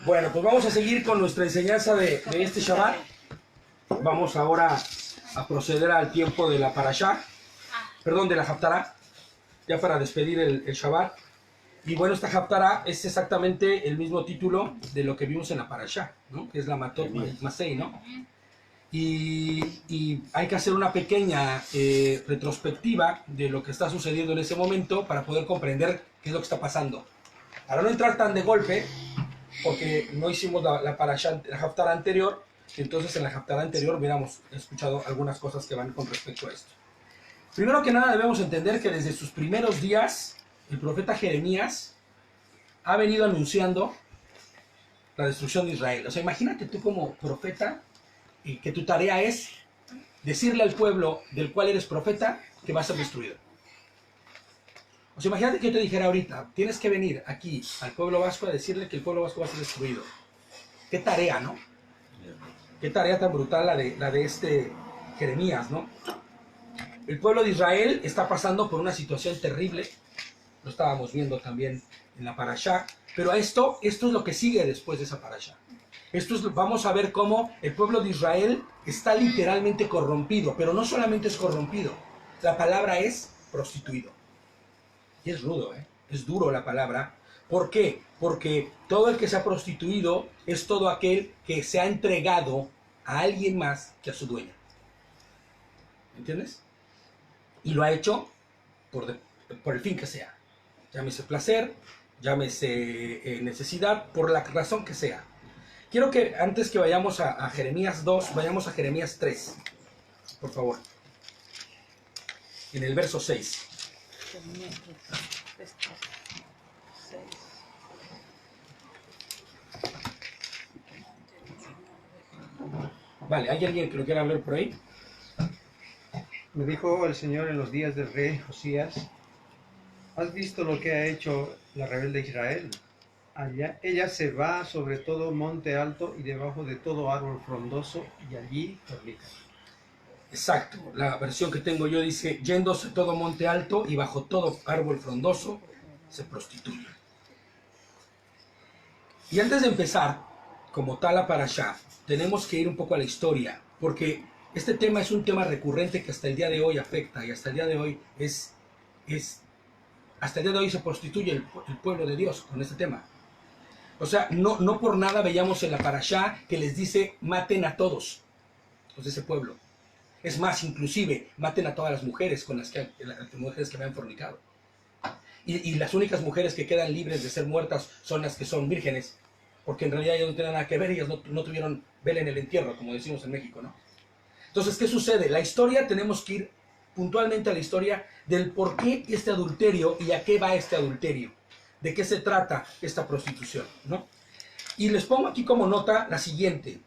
Bueno, pues vamos a seguir con nuestra enseñanza de este Shabbat. Vamos ahora a proceder al tiempo de la Parashá, perdón, de la Haftará, ya para despedir el Shabbat. Y bueno, esta Haftará es exactamente el mismo título de lo que vimos en la Parashá, ¿no? Que es la Matot Masei, ¿no? Y hay que hacer una pequeña retrospectiva de lo que está sucediendo en ese momento para poder comprender qué es lo que está pasando. Para no entrar tan de golpe, porque no hicimos la Parashá, la Haftará anterior, entonces en la Haftará anterior hubiéramos escuchado algunas cosas que van con respecto a esto. Primero que nada debemos entender que desde sus primeros días el profeta Jeremías ha venido anunciando la destrucción de Israel. O sea, imagínate tú como profeta y que tu tarea es decirle al pueblo del cual eres profeta que va a ser destruido. O sea, imagínate que yo te dijera ahorita, tienes que venir aquí al pueblo vasco a decirle que el pueblo vasco va a ser destruido. Qué tarea, ¿no? Qué tarea tan brutal la de este Jeremías, ¿no? El pueblo de Israel está pasando por una situación terrible. Lo estábamos viendo también en la Parashá. Pero esto es lo que sigue después de esa Parashá. Vamos a ver cómo el pueblo de Israel está literalmente corrompido. Pero no solamente es corrompido. La palabra es prostituido. Y es rudo, ¿eh? Es duro la palabra. ¿Por qué? Porque todo el que se ha prostituido es todo aquel que se ha entregado a alguien más que a su dueño. ¿Entiendes? Y lo ha hecho por el fin que sea. Llámese placer, llámese necesidad, por la razón que sea. Quiero que antes que vayamos a Jeremías 2, vayamos a Jeremías 3. Por favor. En el verso 6. Vale, ¿hay alguien que lo quiera leer por ahí? Me dijo el Señor en los días del rey Josías: ¿has visto lo que ha hecho la rebelde Israel? Ella se va sobre todo monte alto y debajo de todo árbol frondoso, y allí fornica. Exacto, la versión que tengo yo dice: yéndose todo monte alto y bajo todo árbol frondoso se prostituye. Y antes de empezar, como tal la Parashá, tenemos que ir un poco a la historia, porque este tema es un tema recurrente que hasta el día de hoy afecta, y hasta el día de hoy hasta el día de hoy se prostituye el pueblo de Dios con este tema. O sea, no por nada veíamos en la Parashá que les dice: maten a todos los de ese pueblo. Es más, inclusive, maten a todas las mujeres con las mujeres que habían fornicado. Y las únicas mujeres que quedan libres de ser muertas son las que son vírgenes, porque en realidad ellas no tienen nada que ver, ellas no tuvieron vela en el entierro, como decimos en México, ¿no? Entonces, ¿qué sucede? La historia, tenemos que ir puntualmente a la historia del por qué este adulterio y a qué va este adulterio, de qué se trata esta prostitución, ¿no? Y les pongo aquí como nota la siguiente.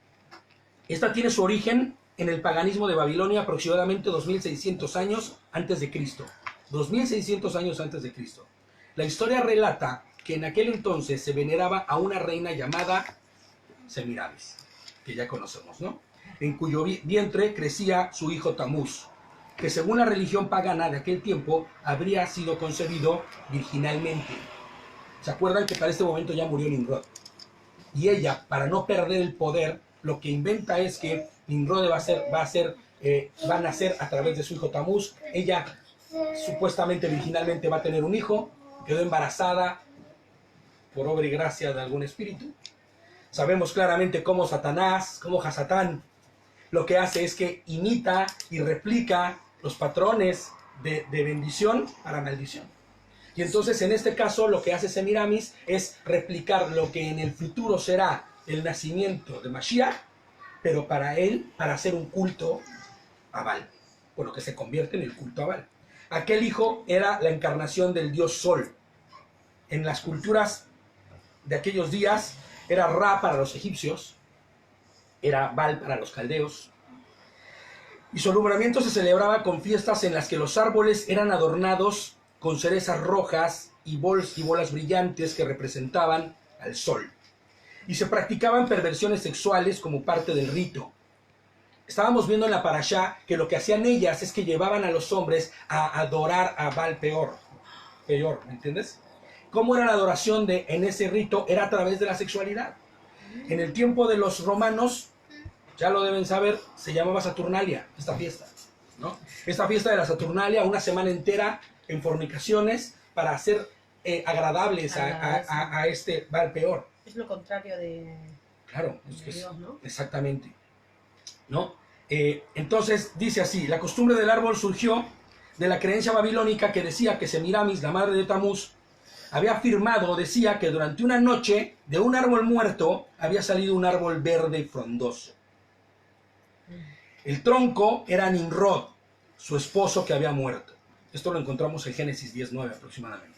Esta tiene su origen en el paganismo de Babilonia, aproximadamente 2600 años antes de Cristo. 2600 años antes de Cristo. La historia relata que en aquel entonces se veneraba a una reina llamada Semiramis, que ya conocemos, ¿no? En cuyo vientre crecía su hijo Tamuz, que según la religión pagana de aquel tiempo habría sido concebido virginalmente. ¿Se acuerdan que para este momento ya murió Nimrod? Y ella, para no perder el poder, lo que inventa es que Nimrod va a nacer a través de su hijo Tamuz. Ella supuestamente virginalmente va a tener un hijo, quedó embarazada por obra y gracia de algún espíritu. Sabemos claramente cómo Hasatán, lo que hace es que imita y replica los patrones de bendición para maldición. Y entonces en este caso lo que hace Semiramis es replicar lo que en el futuro será el nacimiento de Mashiach, pero para hacer un culto a Baal, bueno, que se convierte en el culto a Baal. Aquel hijo era la encarnación del dios Sol. En las culturas de aquellos días era Ra para los egipcios, era Baal para los caldeos. Y su alumbramiento se celebraba con fiestas en las que los árboles eran adornados con cerezas rojas y bolas brillantes que representaban al sol. Y se practicaban perversiones sexuales como parte del rito. Estábamos viendo en la Parashá que lo que hacían ellas es que llevaban a los hombres a adorar a Baal Peor, ¿me entiendes? ¿Cómo era la adoración en ese rito? Era a través de la sexualidad. En el tiempo de los romanos, ya lo deben saber, se llamaba Saturnalia, esta fiesta, ¿no? Esta fiesta de la Saturnalia, una semana entera en fornicaciones para hacer agradables a este Baal peor. Es lo contrario de, Claro, de Dios, ¿no? exactamente, ¿no? Entonces dice así: la costumbre del árbol surgió de la creencia babilónica que decía que Semiramis, la madre de Tamuz, había afirmado o decía que durante una noche de un árbol muerto había salido un árbol verde y frondoso. El tronco era Nimrod, su esposo que había muerto. Esto lo encontramos en Génesis 10:9 aproximadamente.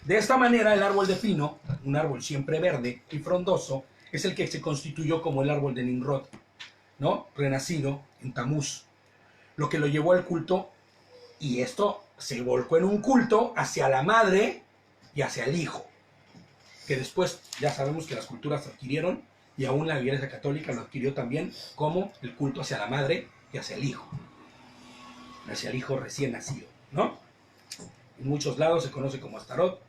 De esta manera, el árbol de pino, un árbol siempre verde y frondoso, es el que se constituyó como el árbol de Nimrod, ¿no? Renacido en Tamuz, lo que lo llevó al culto, y esto se volcó en un culto hacia la madre y hacia el hijo, que después ya sabemos que las culturas adquirieron, y aún la Iglesia Católica lo adquirió también como el culto hacia la madre y hacia el hijo recién nacido, ¿no? En muchos lados se conoce como Astarot,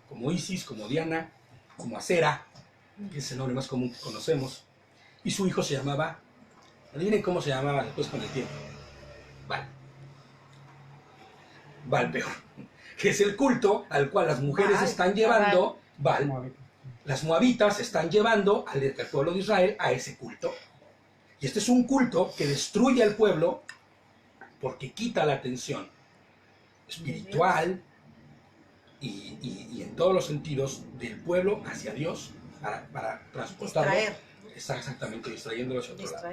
como Isis, como Diana, como Acera, que es el nombre más común que conocemos, y su hijo se llamaba, adivinen cómo se llamaba después con el tiempo, Baal peor, que es el culto al cual las mujeres están llevando, Baal, las moabitas están llevando al pueblo de Israel a ese culto. Y este es un culto que destruye al pueblo porque quita la atención espiritual y en todos los sentidos del pueblo hacia Dios para transportarlo. Está exactamente distrayéndolo hacia otro lado.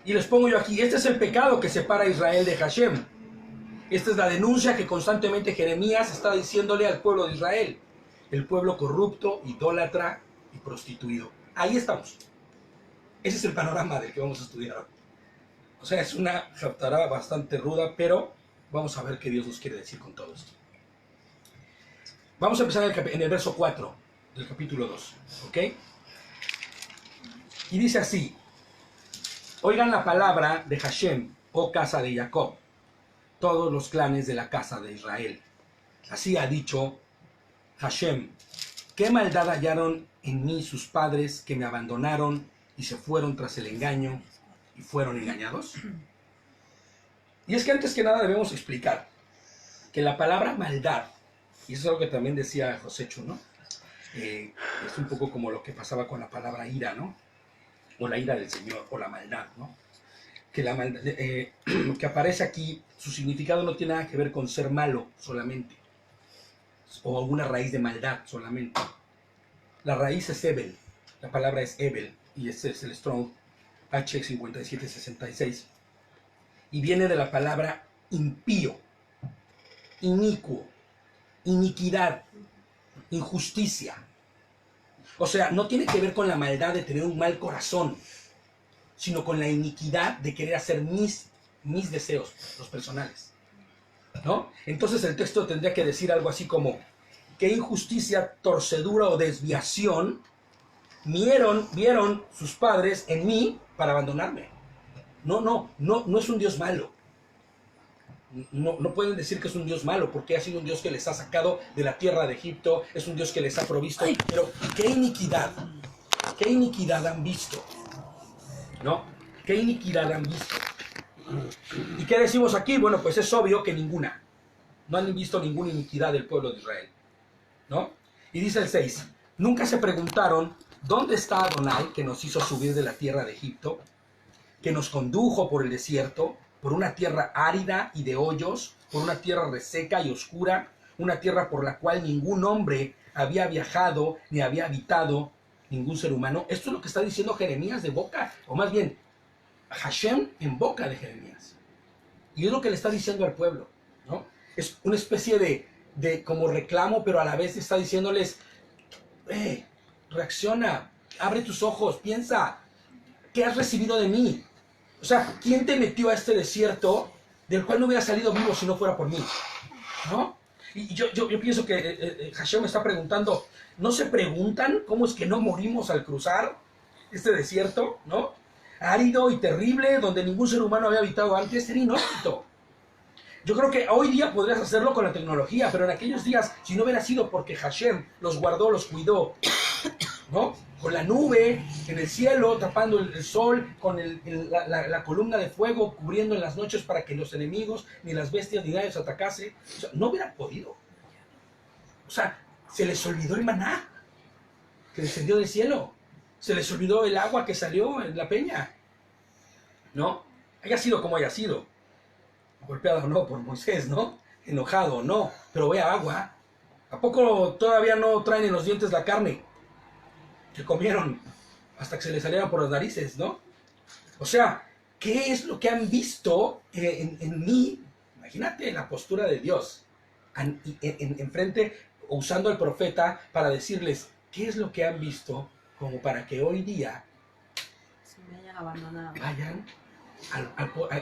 Y les pongo yo aquí: este es el pecado que separa a Israel de Hashem. Esta es la denuncia que constantemente Jeremías está diciéndole al pueblo de Israel. El pueblo corrupto, idólatra y prostituido. Ahí estamos. Ese es el panorama del que vamos a estudiar hoy. O sea, es una haftará bastante ruda, pero vamos a ver qué Dios nos quiere decir con todo esto. Vamos a empezar en el verso 4 del capítulo 2, ¿ok? Y dice así: oigan la palabra de Hashem, oh casa de Jacob, todos los clanes de la casa de Israel. Así ha dicho Hashem: ¿qué maldad hallaron en mí sus padres que me abandonaron y se fueron tras el engaño y fueron engañados? Y es que antes que nada debemos explicar que la palabra maldad, y eso es algo que también decía Josecho, ¿no? Es un poco como lo que pasaba con la palabra ira, ¿no? O la ira del Señor, o la maldad, ¿no? Que la maldad, lo que aparece aquí, su significado no tiene nada que ver con ser malo solamente, o alguna raíz de maldad solamente. La raíz es Ebel, la palabra es Ebel, y ese es el Strong H5766, y viene de la palabra impío, inicuo, iniquidad, injusticia. O sea, no tiene que ver con la maldad de tener un mal corazón, sino con la iniquidad de querer hacer mis deseos, los personales, ¿no? Entonces el texto tendría que decir algo así como: qué injusticia, torcedura o desviación vieron sus padres en mí para abandonarme. No es un Dios malo. No pueden decir que es un Dios malo, porque ha sido un Dios que les ha sacado de la tierra de Egipto, es un Dios que les ha provisto. Pero qué iniquidad han visto, ¿no? ¿Qué iniquidad han visto? ¿Y qué decimos aquí? Bueno, pues es obvio que ninguna. No han visto ninguna iniquidad del pueblo de Israel, ¿no? Y dice el 6: nunca se preguntaron: ¿dónde está Adonai, que nos hizo subir de la tierra de Egipto, que nos condujo por el desierto, por una tierra árida y de hoyos, por una tierra reseca y oscura, una tierra por la cual ningún hombre había viajado ni había habitado, ningún ser humano? Esto es lo que está diciendo Jeremías de boca, o más bien Hashem en boca de Jeremías. Y es lo que le está diciendo al pueblo, ¿no? Es una especie de como reclamo, pero a la vez está diciéndoles: reacciona, abre tus ojos, piensa, ¿qué has recibido de mí? O sea, ¿quién te metió a este desierto del cual no hubiera salido vivo si no fuera por mí? ¿No? Y yo pienso que Hashem me está preguntando: ¿no se preguntan cómo es que no morimos al cruzar este desierto, ¿no? Árido y terrible, donde ningún ser humano había habitado antes, era inhóspito. Yo creo que hoy día podrías hacerlo con la tecnología, pero en aquellos días, si no hubiera sido porque Hashem los guardó, los cuidó, ¿no? Con la nube en el cielo, tapando el sol, con la columna de fuego cubriendo en las noches para que los enemigos, ni las bestias, ni nadie los atacase. O sea, no hubieran podido. O sea, se les olvidó el maná que descendió del cielo. Se les olvidó el agua que salió en la peña. ¿No? Haya sido como haya sido. Golpeado o no por Moisés, ¿no? Enojado o no. Pero vea agua. ¿A poco todavía no traen en los dientes la carne que comieron hasta que se les salieron por las narices, ¿no? O sea, ¿qué es lo que han visto en mí? Imagínate la postura de Dios enfrente, usando al profeta para decirles, ¿qué es lo que han visto? Como para que hoy día Se me hayan abandonado. vayan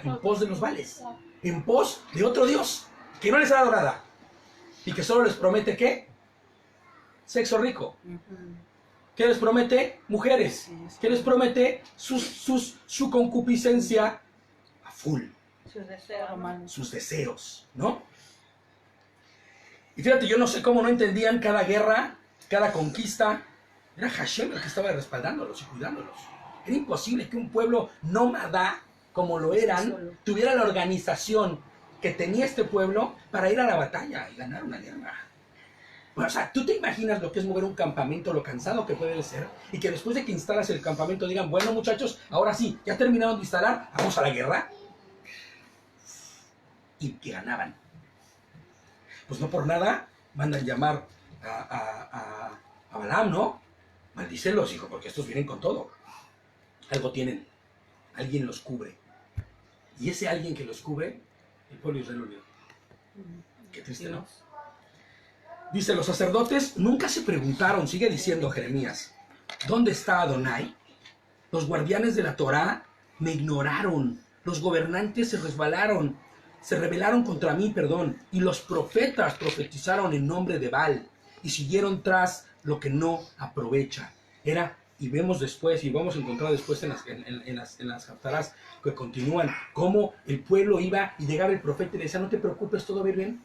en pos de los vales, en pos de otro Dios, que no les ha dado nada, y que solo les promete, ¿qué? Sexo rico. ¿Qué les promete? Mujeres. ¿Qué les promete? Su concupiscencia a full. Sus deseos humanos. Sus deseos, ¿no? Y fíjate, yo no sé cómo no entendían cada guerra, cada conquista. Era Hashem el que estaba respaldándolos y cuidándolos. Era imposible que un pueblo nómada, como lo eran, tuviera la organización que tenía este pueblo para ir a la batalla y ganar una guerra. Bueno, o sea, ¿tú te imaginas lo que es mover un campamento, lo cansado que puede ser? Y que después de que instalas el campamento digan, bueno muchachos, ahora sí, ya terminaron de instalar, vamos a la guerra. Y que ganaban. Pues no por nada mandan llamar a Balaam, ¿no? Maldícelos, hijo, porque estos vienen con todo. Algo tienen. Alguien los cubre. Y ese alguien que los cubre, el pueblo de Israel lo olvidó. Qué triste, ¿no? Dice, los sacerdotes nunca se preguntaron, sigue diciendo Jeremías, ¿dónde está Adonai? Los guardianes de la Torá me ignoraron, los gobernantes se rebelaron contra mí, y los profetas profetizaron en nombre de Baal y siguieron tras lo que no aprovecha. Y vemos después, y vamos a encontrar después en las haftarás que continúan, cómo el pueblo iba y llegaba el profeta y le decía, no te preocupes, todo va a ir bien.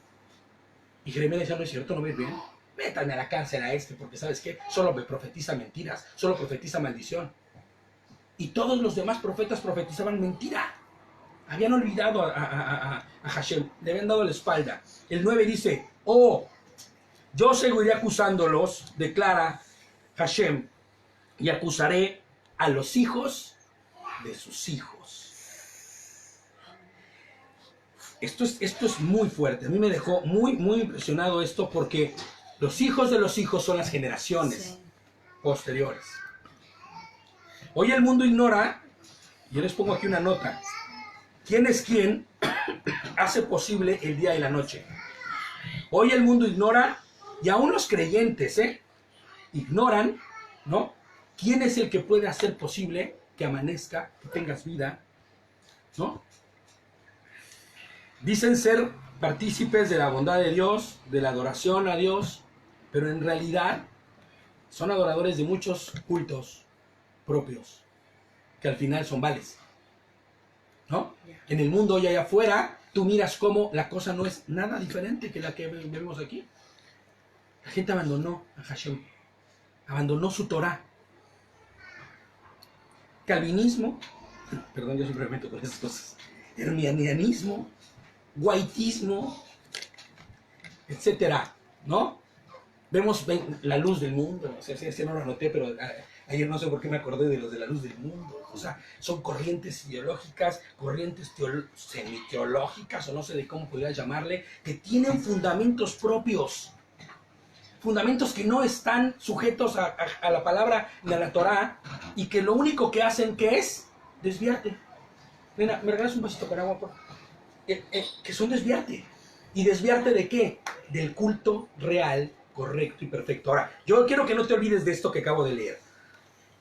Y Jeremías decía, no es cierto, no va a ir bien. Métanme a la cárcel a porque ¿sabes qué? Solo me profetiza mentiras, solo profetiza maldición. Y todos los demás profetas profetizaban mentira. Habían olvidado a Hashem, le habían dado la espalda. El 9 dice, yo seguiré acusándolos, declara Hashem, y acusaré a los hijos de sus hijos. Esto es muy fuerte. A mí me dejó muy, muy impresionado esto porque los hijos de los hijos son las generaciones posteriores. Hoy el mundo ignora, yo les pongo aquí una nota, ¿quién es quién hace posible el día y la noche? Hoy el mundo ignora, y aún los creyentes, ignoran, ¿no? ¿Quién es el que puede hacer posible que amanezca, que tengas vida, ¿no? Dicen ser partícipes de la bondad de Dios, de la adoración a Dios, pero en realidad son adoradores de muchos cultos propios, que al final son vales, ¿no? En el mundo y allá afuera, tú miras cómo la cosa no es nada diferente que la que vemos aquí. La gente abandonó a Hashem, abandonó su Torah. Calvinismo, perdón, yo siempre me meto con esas cosas, herminianismo, guaitismo, etcétera, ¿no? Vemos la luz del mundo, o sea, no lo anoté, pero ayer no sé por qué me acordé de los de la luz del mundo. O sea, son corrientes ideológicas, corrientes semiteológicas, o no sé de cómo podría llamarle, que tienen fundamentos propios, fundamentos que no están sujetos a la palabra ni a la Torá, y que lo único que hacen, ¿qué es? Desviarte. Nena, ¿me regalas un vasito con agua, por favor? Que son desviarte. ¿Y desviarte de qué? Del culto real, correcto y perfecto. Ahora, yo quiero que no te olvides de esto que acabo de leer.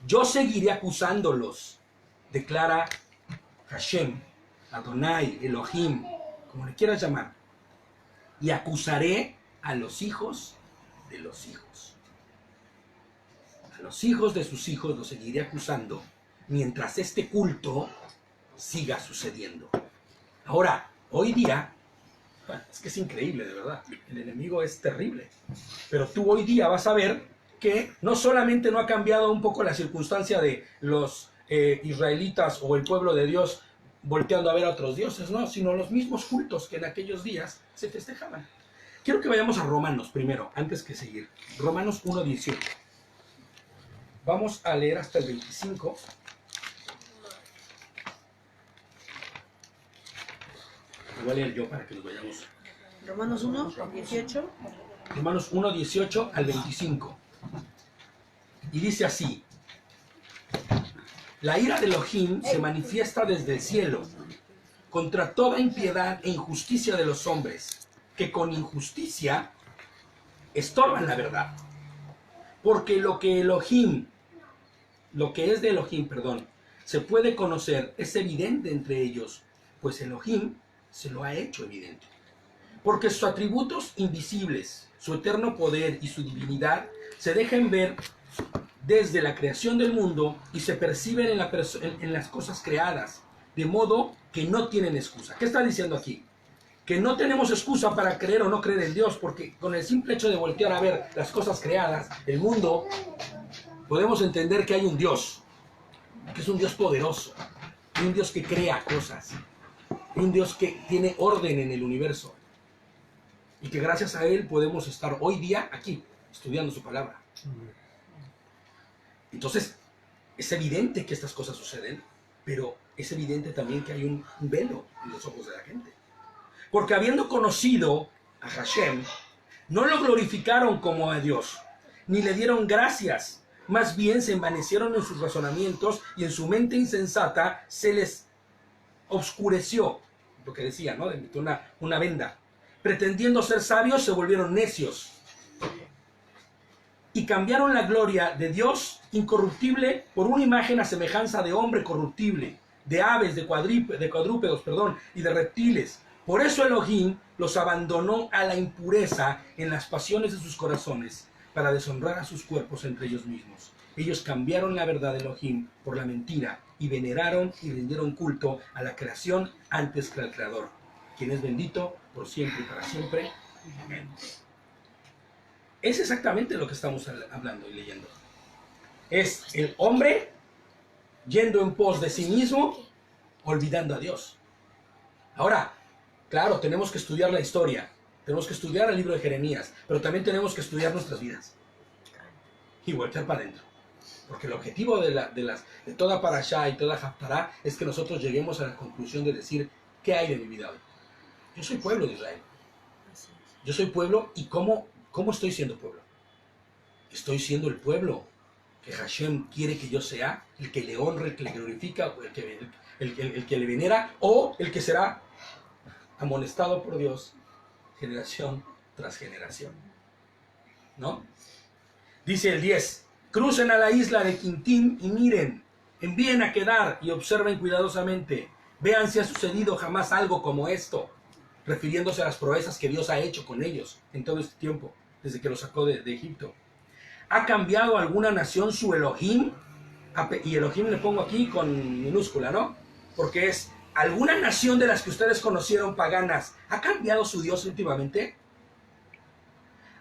Yo seguiré acusándolos, declara Hashem, Adonai, Elohim, como le quieras llamar, y acusaré a los hijos de los hijos. A los hijos de sus hijos los seguiré acusando mientras este culto siga sucediendo. Ahora, hoy día, Es que es increíble, de verdad. El enemigo es terrible. Pero tú hoy día vas a ver que no solamente no ha cambiado un poco la circunstancia de los israelitas o el pueblo de Dios volteando a ver a otros dioses, no, sino los mismos cultos que en aquellos días se festejaban. Quiero que vayamos a Romanos primero, antes que seguir. Romanos 1:18. Vamos a leer hasta el 25. Lo voy a leer yo para que nos vayamos. Romanos 1, 18. Romanos 1:18 al 25. Y dice así: la ira de Elohim se manifiesta desde el cielo contra toda impiedad e injusticia de los hombres, que con injusticia estorban la verdad. Porque lo que es de Elohim, se puede conocer, es evidente entre ellos, pues Elohim se lo ha hecho evidente. Porque sus atributos invisibles, su eterno poder y su divinidad se dejan ver desde la creación del mundo y se perciben en las cosas creadas, de modo que no tienen excusa. ¿Qué está diciendo aquí? Que no tenemos excusa para creer o no creer en Dios, porque con el simple hecho de voltear a ver las cosas creadas, el mundo, podemos entender que hay un Dios, que es un Dios poderoso, un Dios que crea cosas, un Dios que tiene orden en el universo, y que gracias a Él podemos estar hoy día aquí, estudiando su palabra. Entonces, es evidente que estas cosas suceden, pero es evidente también que hay un velo en los ojos de la gente. Porque habiendo conocido a Hashem, no lo glorificaron como a Dios, ni le dieron gracias. Más bien se envanecieron en sus razonamientos y en su mente insensata se les obscureció. Lo que decía, ¿no? De una venda. Pretendiendo ser sabios, se volvieron necios. Y cambiaron la gloria de Dios incorruptible por una imagen a semejanza de hombre corruptible, de aves, de cuadrúpedos, y de reptiles. Por eso Elohim los abandonó a la impureza en las pasiones de sus corazones, para deshonrar a sus cuerpos entre ellos mismos. Ellos cambiaron la verdad de Elohim por la mentira, y veneraron y rindieron culto a la creación antes que al Creador, quien es bendito por siempre y para siempre. Amén. Es exactamente lo que estamos hablando y leyendo. Es el hombre yendo en pos de sí mismo, olvidando a Dios. Ahora, claro, tenemos que estudiar la historia, tenemos que estudiar el libro de Jeremías, pero también tenemos que estudiar nuestras vidas y voltear para adentro. Porque el objetivo de toda Parashá y toda Haftará es que nosotros lleguemos a la conclusión de decir, ¿qué hay de mi vida hoy? Yo soy pueblo de Israel. Yo soy pueblo, y ¿cómo estoy siendo pueblo? Estoy siendo el pueblo que Hashem quiere que yo sea, el que le honre, el que le glorifica, el que le venera, o el que será amonestado por Dios generación tras generación. ¿No? Dice el 10, crucen a la isla de Quintín y miren, envíen a Kedar y observen cuidadosamente, vean si ha sucedido jamás algo como esto, refiriéndose a las proezas que Dios ha hecho con ellos en todo este tiempo, desde que los sacó de Egipto. ¿Ha cambiado alguna nación su Elohim? Y Elohim le pongo aquí con minúscula, ¿no? Porque es alguna nación de las que ustedes conocieron paganas. ¿Ha cambiado su Dios últimamente?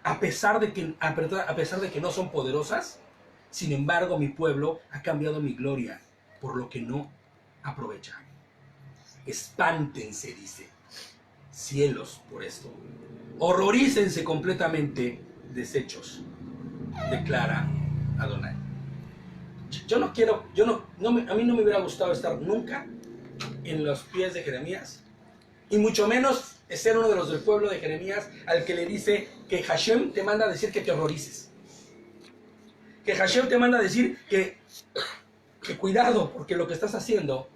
A pesar de que no son poderosas, sin embargo mi pueblo ha cambiado mi gloria, por lo que no aprovecha. Espántense, dice, cielos, por esto. Horrorícense completamente, deshechos, declara Adonai. A mí no me hubiera gustado estar nunca en los pies de Jeremías, y mucho menos ser uno de los del pueblo de Jeremías al que le dice que Hashem te manda a decir que te horrorices, que Hashem te manda a decir que cuidado, porque lo que estás haciendo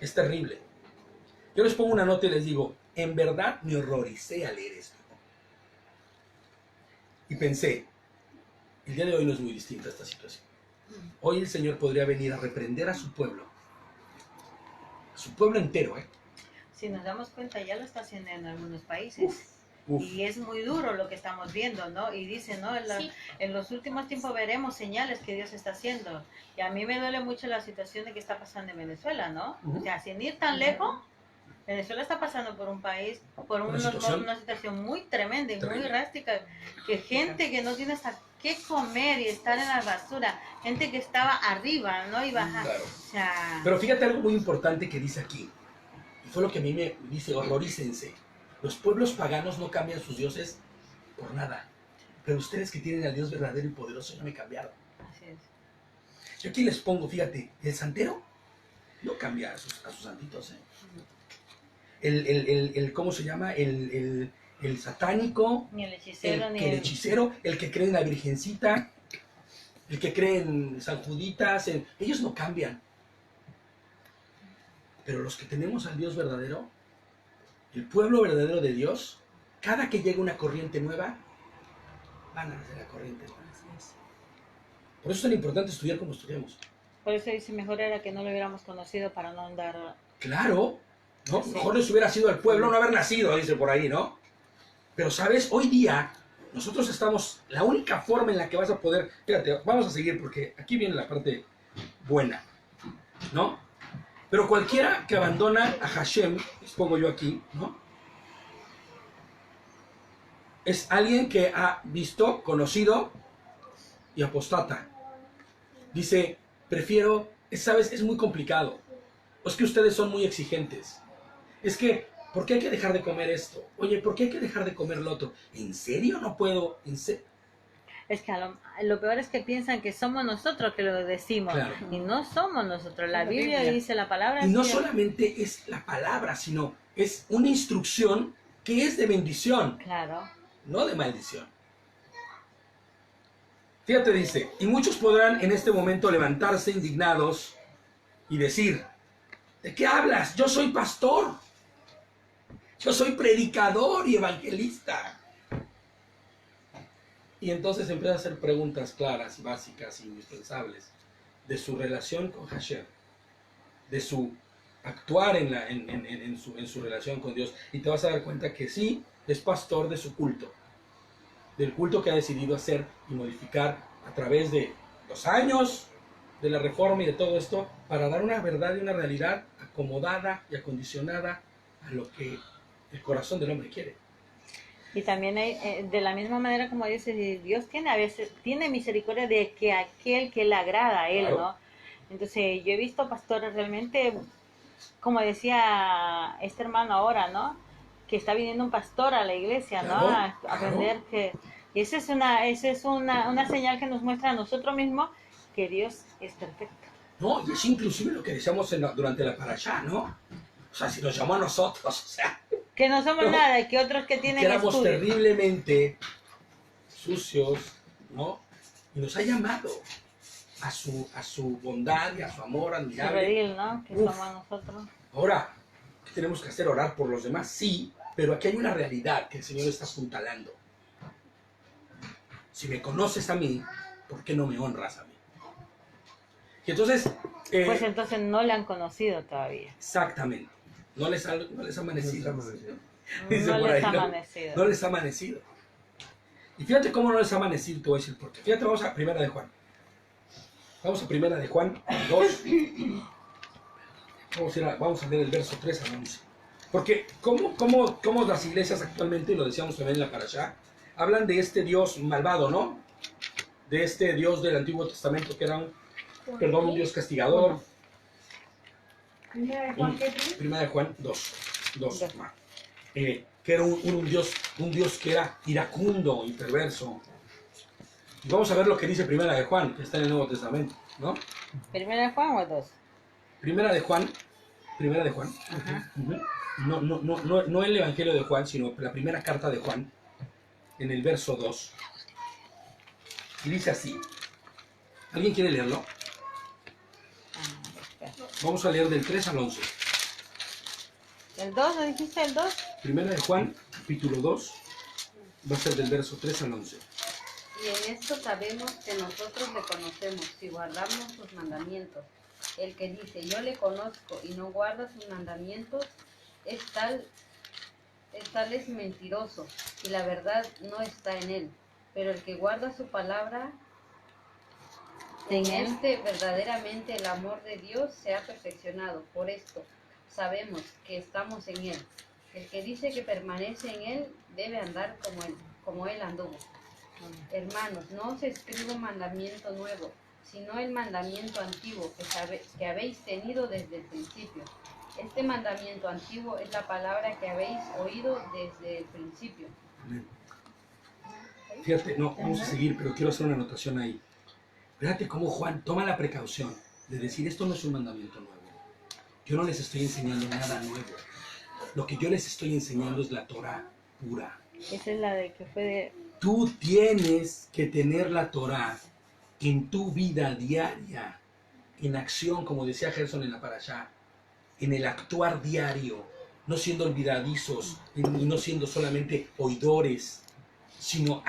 es terrible. Yo les pongo una nota y les digo, en verdad me horroricé al leer esto, y pensé, el día de hoy no es muy distinta esta situación. Hoy el Señor podría venir a reprender a su pueblo entero, Si nos damos cuenta, ya lo está haciendo en algunos países. Uf. Y es muy duro lo que estamos viendo, ¿no? Y dice, ¿no? En los últimos tiempos veremos señales que Dios está haciendo. Y a mí me duele mucho la situación de que está pasando en Venezuela, ¿no? O sea, sin ir tan lejos, Venezuela está pasando por un país, por Una situación una situación muy tremenda y muy tremenda. drástica, que gente que no tiene hasta qué comer y estar en la basura, gente que estaba arriba, ¿no? Y bajar. Claro. O sea, Pero fíjate algo muy importante que dice aquí. Y fue lo que a mí me dice, horrorícense. Los pueblos paganos no cambian sus dioses por nada. Pero ustedes que tienen al Dios verdadero y poderoso ya me cambiaron. así es. Yo aquí les pongo, fíjate, el santero no cambia a sus santitos. ¿Cómo se llama? El satánico, Ni el hechicero, ni el hechicero, el que cree en la Virgencita, el que cree en San Juditas, ellos no cambian. Pero los que tenemos al Dios verdadero, el pueblo verdadero de Dios, cada que llega una corriente nueva, van a hacer la corriente nueva. Por eso es tan importante estudiar como estudiamos. Por eso dice, mejor era que no lo hubiéramos conocido para no andar... Claro, ¿no? Sí. Mejor les hubiera sido al pueblo no haber nacido, dice por ahí, ¿no? Pero, ¿sabes? Hoy día, nosotros estamos, la única forma en la que vas a poder, fíjate, vamos a seguir porque aquí viene la parte buena, ¿no? Pero cualquiera que abandona a Hashem, les pongo yo aquí, ¿no? Es alguien que ha visto, conocido y apostata. Dice, prefiero, ¿sabes? Es muy complicado. O es que ustedes son muy exigentes. Es que, ¿por qué hay que dejar de comer esto? Oye, ¿por qué hay que dejar de comer lo otro? ¿En serio no puedo? ¿En serio? Es que lo peor es que piensan que somos nosotros que lo decimos. Claro. Y no somos nosotros. La La Biblia Biblia. dice la palabra. Y no así es. solamente es la palabra, sino es una instrucción que es de bendición, Claro. no de maldición. Fíjate, dice, y muchos podrán en este momento levantarse indignados y decir, ¿de qué hablas? Yo soy pastor, yo soy predicador y evangelista. Y entonces empieza a hacer preguntas claras, básicas, indispensables, de su relación con Hashem, de su actuar en su relación con Dios. Y te vas a dar cuenta que sí, es pastor de su culto, del culto que ha decidido hacer y modificar a través de los años de la reforma y de todo esto, para dar una verdad y una realidad acomodada y acondicionada a lo que el corazón del hombre quiere. Y también hay, de la misma manera como dice, Dios tiene a veces, tiene misericordia de que aquel que le agrada a Él, Claro. ¿no? Entonces yo he visto pastores realmente, como decía este hermano ahora, ¿no? Que está viniendo un pastor a la iglesia, ¿no? Claro, A claro. aprender que... Y esa es una señal que nos muestra a nosotros mismos que Dios es perfecto. No, y es inclusive lo que decíamos durante la parashá, ¿no? O sea, si nos llamó a nosotros, o sea, Que no somos No. nada, que otros que tienen que éramos estudios. terriblemente sucios, ¿no? Y nos ha llamado a su bondad y a su amor Su admirable. redil, ¿no? Que Uf. somos nosotros. Ahora, ¿qué tenemos que hacer? Orar por los demás, sí, pero aquí hay una realidad que el Señor está apuntalando. Si me conoces a mí, ¿por qué no me honras a mí? Y entonces, Pues entonces no le han conocido todavía. exactamente, no les ha amanecido. No les ha amanecido. Dice No por les ahí, ha ¿no? amanecido. No les ha amanecido. Y fíjate cómo no les ha amanecido, te voy a decir por qué. Fíjate, vamos a Primera de Juan. Vamos a Primera de Juan 2. Vamos a leer el verso 3 al 11. Porque, ¿cómo las iglesias actualmente, y lo decíamos también en la parashá, hablan de este Dios malvado, ¿no? De este Dios del Antiguo Testamento que era un Dios castigador. Primera de Juan 2. Que era un Dios que era iracundo y perverso. Y vamos a ver lo que dice Primera de Juan, que está en el Nuevo Testamento, ¿no? ¿Primera de Juan o dos? Primera de Juan. Ajá. Ujú. No el Evangelio de Juan, sino la primera carta de Juan, en el verso 2. Y dice así. ¿Alguien quiere leerlo? Vamos a leer del 3 al 11. ¿El 2? ¿No dijiste el 2? Primera de Juan, capítulo 2, va a ser del verso 3 al 11. Y en esto sabemos que nosotros le conocemos si guardamos sus mandamientos. El que dice, yo le conozco y no guarda sus mandamientos, es mentiroso y la verdad no está en él. Pero el que guarda su palabra, en este verdaderamente el amor de Dios se ha perfeccionado. Por esto, sabemos que estamos en Él. El que dice que permanece en Él debe andar como Él anduvo. Hermanos, no os escribo un mandamiento nuevo, sino el mandamiento antiguo que habéis tenido desde el principio. Este mandamiento antiguo es la palabra que habéis oído desde el principio. Amén. Fíjate, no, vamos a seguir, pero quiero hacer una anotación ahí. Fíjate cómo Juan toma la precaución de decir, esto no es un mandamiento nuevo. Yo no les estoy enseñando nada nuevo. Lo que yo les estoy enseñando es la Torah pura. Esa es la de que fue de... Tú tienes que tener la Torah en tu vida diaria, en acción, como decía Gerson en la parashá, en el actuar diario, no siendo olvidadizos y no siendo solamente oidores, sino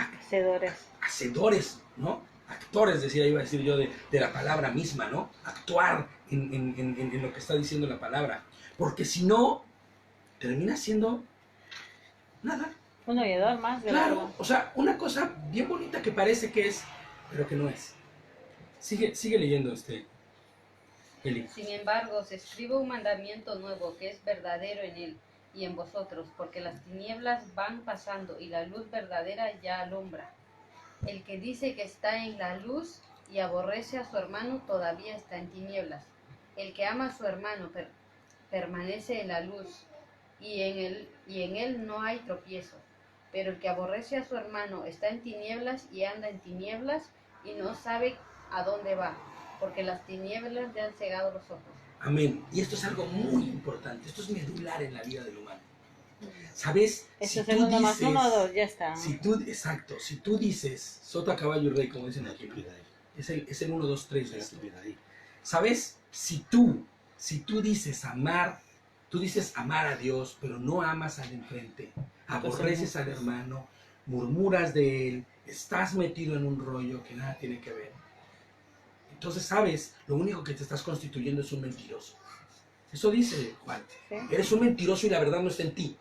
hacedores, ¿no? Actores, iba a decir yo, de la palabra misma, ¿no? Actuar en lo que está diciendo la palabra. Porque si no, termina siendo nada. Un oidor más. Claro, o sea, una cosa bien bonita que parece que es, pero que no es. Sigue leyendo Eli. Sin embargo, os escribo un mandamiento nuevo que es verdadero en Él y en vosotros, porque las tinieblas van pasando y la luz verdadera ya alumbra. El que dice que está en la luz y aborrece a su hermano todavía está en tinieblas. El que ama a su hermano permanece en la luz y en él no hay tropiezo. Pero el que aborrece a su hermano está en tinieblas y anda en tinieblas y no sabe a dónde va, porque las tinieblas le han cegado los ojos. Amén. Y esto es algo muy importante, esto es medular en la vida del humano. ¿Sabes? Eso es uno más uno, dos, ya está. Exacto, si tú dices, sota, caballo y rey, como dicen aquí, ¿no? Es el 1, 2, 3 de esto. ¿Sabes? Si tú dices amar, tú dices amar a Dios, pero no amas al enfrente, aborreces al hermano, murmuras de él, estás metido en un rollo que nada tiene que ver. Entonces, ¿sabes? Lo único que te estás constituyendo es un mentiroso. Eso dice Juan. ¿Sí? Eres un mentiroso y la verdad no está en ti.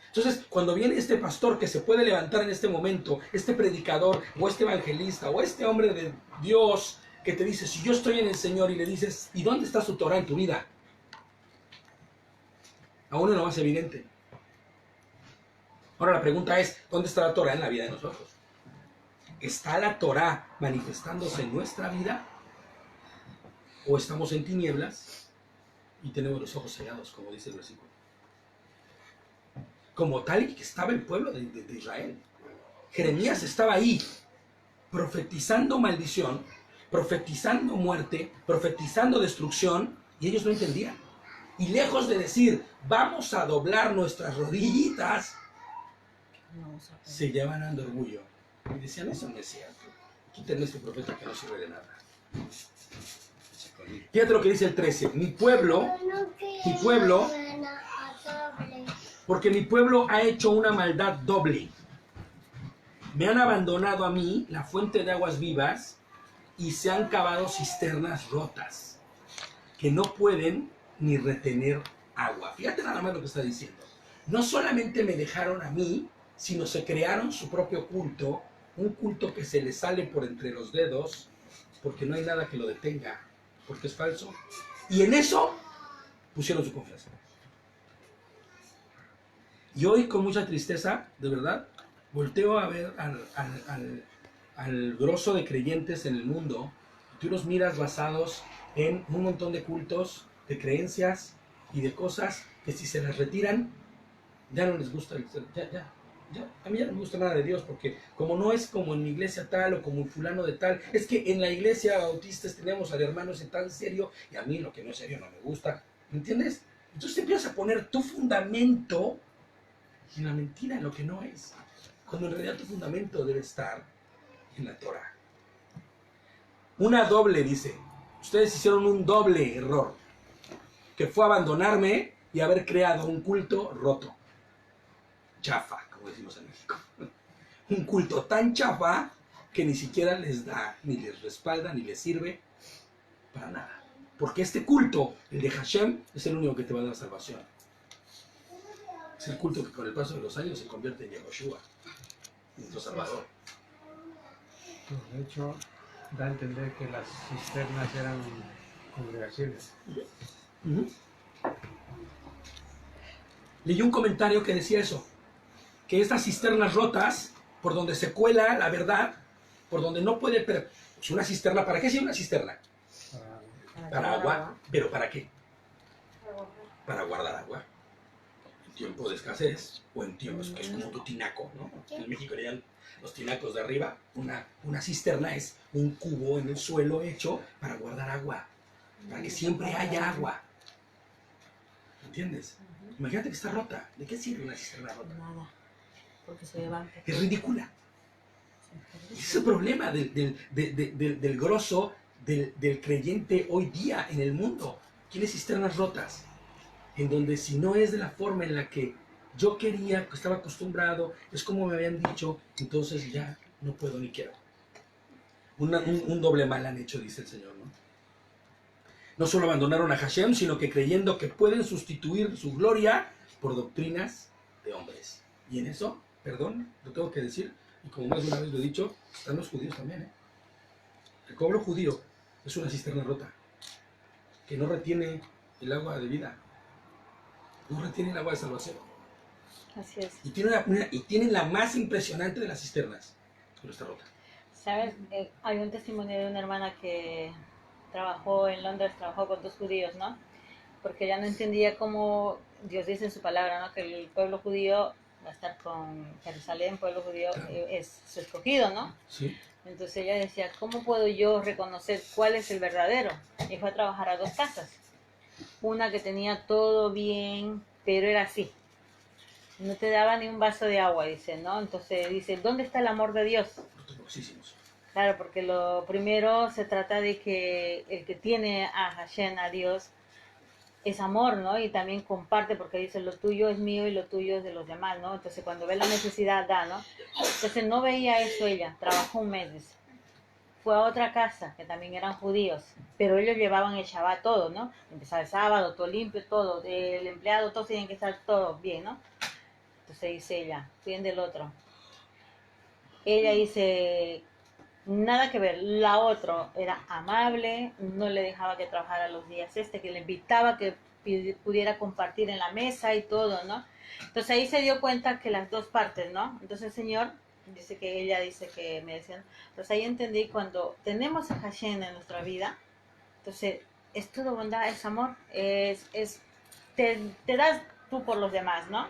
Entonces, cuando viene este pastor que se puede levantar en este momento, este predicador, o este evangelista, o este hombre de Dios, que te dice, si yo estoy en el Señor, y le dices, ¿y dónde está su Torah en tu vida? A uno no más evidente. Ahora la pregunta es, ¿dónde está la Torah en la vida de nosotros? ¿Está la Torah manifestándose en nuestra vida? ¿O estamos en tinieblas y tenemos los ojos cegados, como dice el versículo? Como tal y que estaba el pueblo de Israel. Jeremías estaba ahí, profetizando maldición, profetizando muerte, profetizando destrucción, y ellos no entendían. Y lejos de decir, vamos a doblar nuestras rodillitas, se llevan de orgullo. Y decían, eso no es cierto. Quítenme este profeta que no sirve de nada. Fíjate lo que dice el 13. Porque mi pueblo ha hecho una maldad doble. Me han abandonado a mí, la fuente de aguas vivas, y se han cavado cisternas rotas, que no pueden ni retener agua. Fíjate nada más lo que está diciendo. No solamente me dejaron a mí, sino se crearon su propio culto, un culto que se les sale por entre los dedos, porque no hay nada que lo detenga, porque es falso. Y en eso pusieron su confianza. Y hoy, con mucha tristeza, de verdad, volteo a ver al grosso de creyentes en el mundo. Tú los miras basados en un montón de cultos, de creencias y de cosas que si se las retiran, ya no les gusta. A mí ya no me gusta nada de Dios, porque como no es como en mi iglesia tal o como en fulano de tal, es que en la iglesia bautistas tenemos al hermano ese tan serio y a mí lo que no es serio no me gusta. ¿Me entiendes? Entonces te empiezas a poner tu fundamento en la mentira, en lo que no es, cuando en realidad tu fundamento debe estar en la Torah. Una doble, dice. Ustedes hicieron un doble error, que fue abandonarme y haber creado un culto roto. Chafa, como decimos en México. Un culto tan chafa que ni siquiera les da, ni les respalda, ni les sirve para nada. Porque este culto, el de Hashem, es el único que te va a dar salvación. Es el culto que con el paso de los años se convierte en Yehoshua, nuestro Salvador. De hecho, da a entender que las cisternas eran congregaciones. Uh-huh. leí un comentario que decía eso, que estas cisternas rotas, por donde se cuela la verdad, por donde no puede... Pues una cisterna, ¿para qué sirve una cisterna? Para agua, pero ¿para qué? Para guardar agua. En tiempo de escasez, o en tiempos que es como tu tinaco, ¿no? En México le llaman los tinacos de arriba. Una cisterna es un cubo en el suelo hecho para guardar agua, para que siempre haya agua. ¿Entiendes? Imagínate que está rota. ¿De qué sirve una cisterna rota? Nada, porque se levanta. Es ridícula. Ese es el problema del grosso del creyente hoy día en el mundo. Tiene cisternas rotas, en donde si no es de la forma en la que yo quería, que estaba acostumbrado, es como me habían dicho, entonces ya no puedo ni quiero. Un doble mal han hecho, dice el Señor, ¿no? No solo abandonaron a Hashem, sino que creyendo que pueden sustituir su gloria por doctrinas de hombres. Y en eso, perdón, lo tengo que decir, y como más de una vez lo he dicho, están los judíos también, ¿eh? El pueblo judío es una cisterna rota, que no retiene el agua de vida, no retiene el agua de salvación. Así es. Y tiene la más impresionante de las cisternas, pero está rota. ¿Sabes? Hay un testimonio de una hermana que trabajó en Londres, trabajó con 2 judíos, ¿no? Porque ella no entendía cómo Dios dice en su palabra, ¿no? Que el pueblo judío va a estar con Jerusalén, pueblo judío, Claro. Es su escogido, ¿no? Sí, Entonces ella decía, ¿cómo puedo yo reconocer cuál es el verdadero? Y fue a trabajar a 2 casas. Una que tenía todo bien, pero era así. No te daba ni un vaso de agua, dice, ¿no? Entonces dice, ¿dónde está el amor de Dios? ortodoxísimos. Claro, porque lo primero se trata de que el que tiene a Hashem, a Dios, es amor, ¿no? Y también comparte, porque dice, lo tuyo es mío y lo tuyo es de los demás, ¿no? Entonces cuando ve la necesidad, da, ¿no? Entonces no veía eso ella, trabajó un mes, dice. Fue a otra casa, que también eran judíos, pero ellos llevaban el Shabbat todo, ¿no? Empezaba el sábado, todo limpio, todo, el empleado, todos tienen que estar todo bien, ¿no? Entonces dice ella, cuiden del otro. Ella dice, nada que ver, la otra era amable, no le dejaba que trabajara los días que le invitaba que pudiera compartir en la mesa y todo, ¿no? Entonces ahí se dio cuenta que las dos partes, ¿no? Entonces el Señor dice que ella dice que me decían, entonces ahí entendí cuando tenemos a Hashem en nuestra vida, entonces es todo bondad, es amor, te das tú por los demás, ¿no?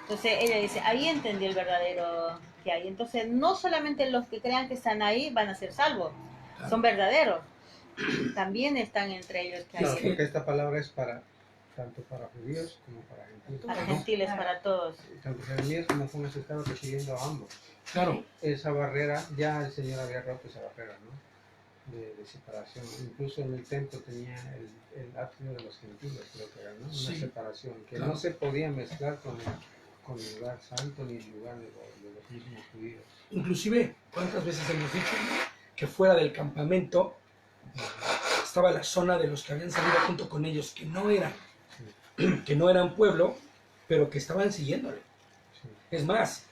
Entonces ella dice, ahí entendí el verdadero que hay. Entonces no solamente los que crean que están ahí van a ser salvos, Claro. son verdaderos. También están entre ellos que No, hay porque esta palabra es tanto para judíos como para gentiles. para gentiles, para todos. Tanto Jeremías como Juan se estaba refiriendo a ambos. Claro, Esa barrera, ya el Señor había roto esa barrera, ¿no? De separación. Incluso en el templo tenía el atrio de los gentiles, creo que era, ¿no? Una Sí, separación que claro. no se podía mezclar con el lugar santo ni el lugar de los mismos judíos. inclusive, ¿cuántas veces hemos dicho que fuera del campamento estaba la zona de los que habían salido junto con ellos, que no eran pueblo, pero que estaban siguiéndole? Sí. Es más,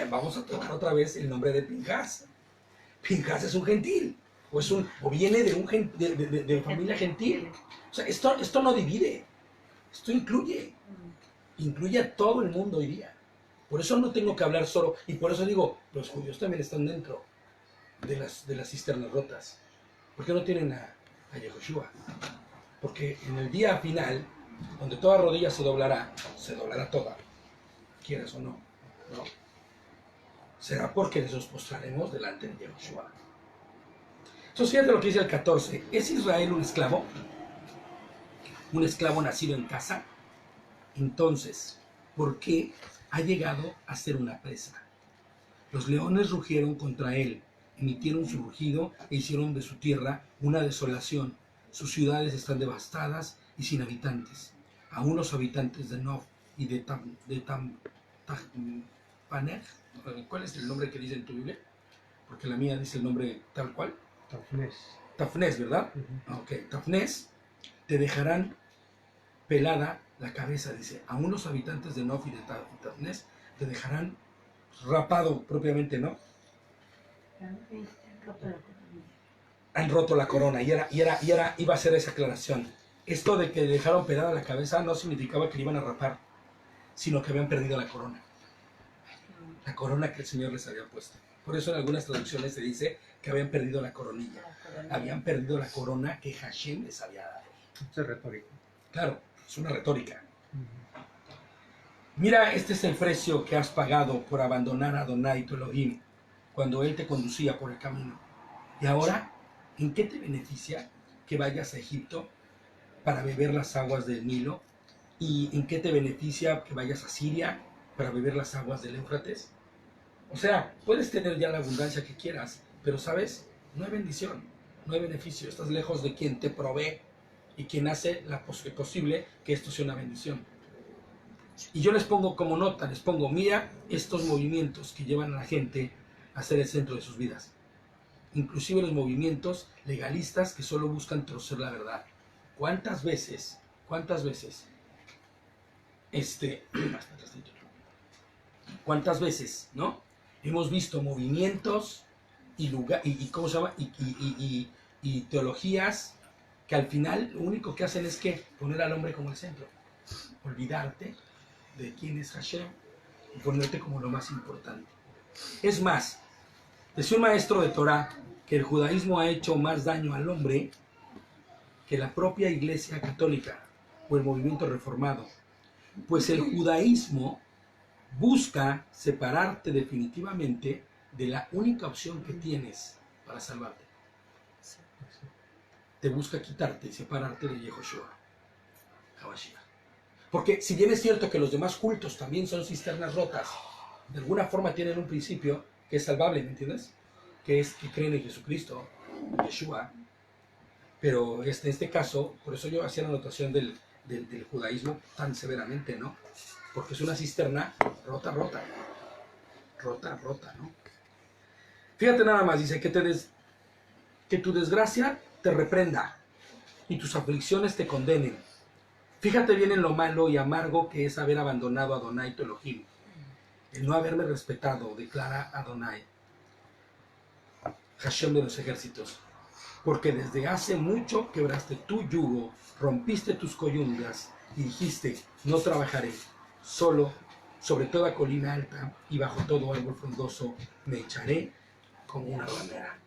vamos a tomar otra vez el nombre de Pinjas. Pinjas es un gentil, o viene de familia gentil. O sea, esto no divide, esto incluye a todo el mundo hoy día. Por eso no tengo que hablar solo, y por eso digo, los judíos también están dentro de las cisternas rotas. ¿Por qué no tienen a Yehoshua? Porque en el día final, donde toda rodilla se doblará toda, quieras o no, ¿no? Será porque nos postraremos delante de Yehoshua. Entonces fíjate lo que dice el 14. ¿Es Israel un esclavo? ¿Un esclavo nacido en casa? Entonces, ¿por qué ha llegado a ser una presa? Los leones rugieron contra él, emitieron su rugido e hicieron de su tierra una desolación. Sus ciudades están devastadas y sin habitantes. Aún los habitantes de Nof y de Tahpaneh, ¿cuál es el nombre que dice en tu Biblia? Porque la mía dice el nombre tal cual. Tafnés, ¿verdad? Uh-huh. Ok, Tafnés, te dejarán pelada la cabeza, dice. Aún los habitantes de Nof y de Tafnés te dejarán rapado propiamente, ¿no? Han roto la corona y iba a ser esa aclaración. Esto de que dejaron pelada la cabeza no significaba que le iban a rapar, sino que habían perdido la corona. La corona que el Señor les había puesto. Por eso en algunas traducciones se dice que habían perdido la coronilla. Habían perdido la corona que Hashem les había dado. Esto es retórico. Claro, es una retórica. Mira, este es el precio que has pagado por abandonar a Adonai tu Elohim cuando Él te conducía por el camino. Y ahora, ¿en qué te beneficia que vayas a Egipto para beber las aguas del Nilo? ¿Y en qué te beneficia que vayas a Siria para beber las aguas del Éufrates? O sea, puedes tener ya la abundancia que quieras, pero ¿sabes? No hay bendición, no hay beneficio. Estás lejos de quien te provee y quien hace posible que esto sea una bendición. Y yo les pongo como nota, les pongo, mira estos movimientos que llevan a la gente a ser el centro de sus vidas. Inclusive los movimientos legalistas que solo buscan torcer la verdad. ¿Cuántas veces, cuántas veces ¿no? Hemos visto movimientos ¿cómo se llama? Y teologías que al final lo único que hacen es que poner al hombre como el centro, olvidarte de quién es Hashem y ponerte como lo más importante. Es más, decía un maestro de Torah que el judaísmo ha hecho más daño al hombre que la propia Iglesia Católica o el movimiento reformado, pues el judaísmo busca separarte definitivamente de la única opción que tienes para salvarte. Te busca quitarte y separarte de Yehoshua, Hamashiach. Porque si bien es cierto que los demás cultos también son cisternas rotas, de alguna forma tienen un principio que es salvable, ¿me entiendes? Que es que creen en Jesucristo, en Yeshua. Pero en este caso, por eso yo hacía la anotación del judaísmo tan severamente, ¿no? Porque es una cisterna rota, ¿no? Fíjate nada más, dice que tu desgracia te reprenda y tus aflicciones te condenen. Fíjate bien en lo malo y amargo que es haber abandonado a Adonai tu Elohim, el no haberme respetado, declara Adonai, Hashem de los ejércitos, porque desde hace mucho quebraste tu yugo, rompiste tus coyundas y dijiste, no trabajaré, solo sobre toda colina alta y bajo todo árbol frondoso me echaré como una ramera.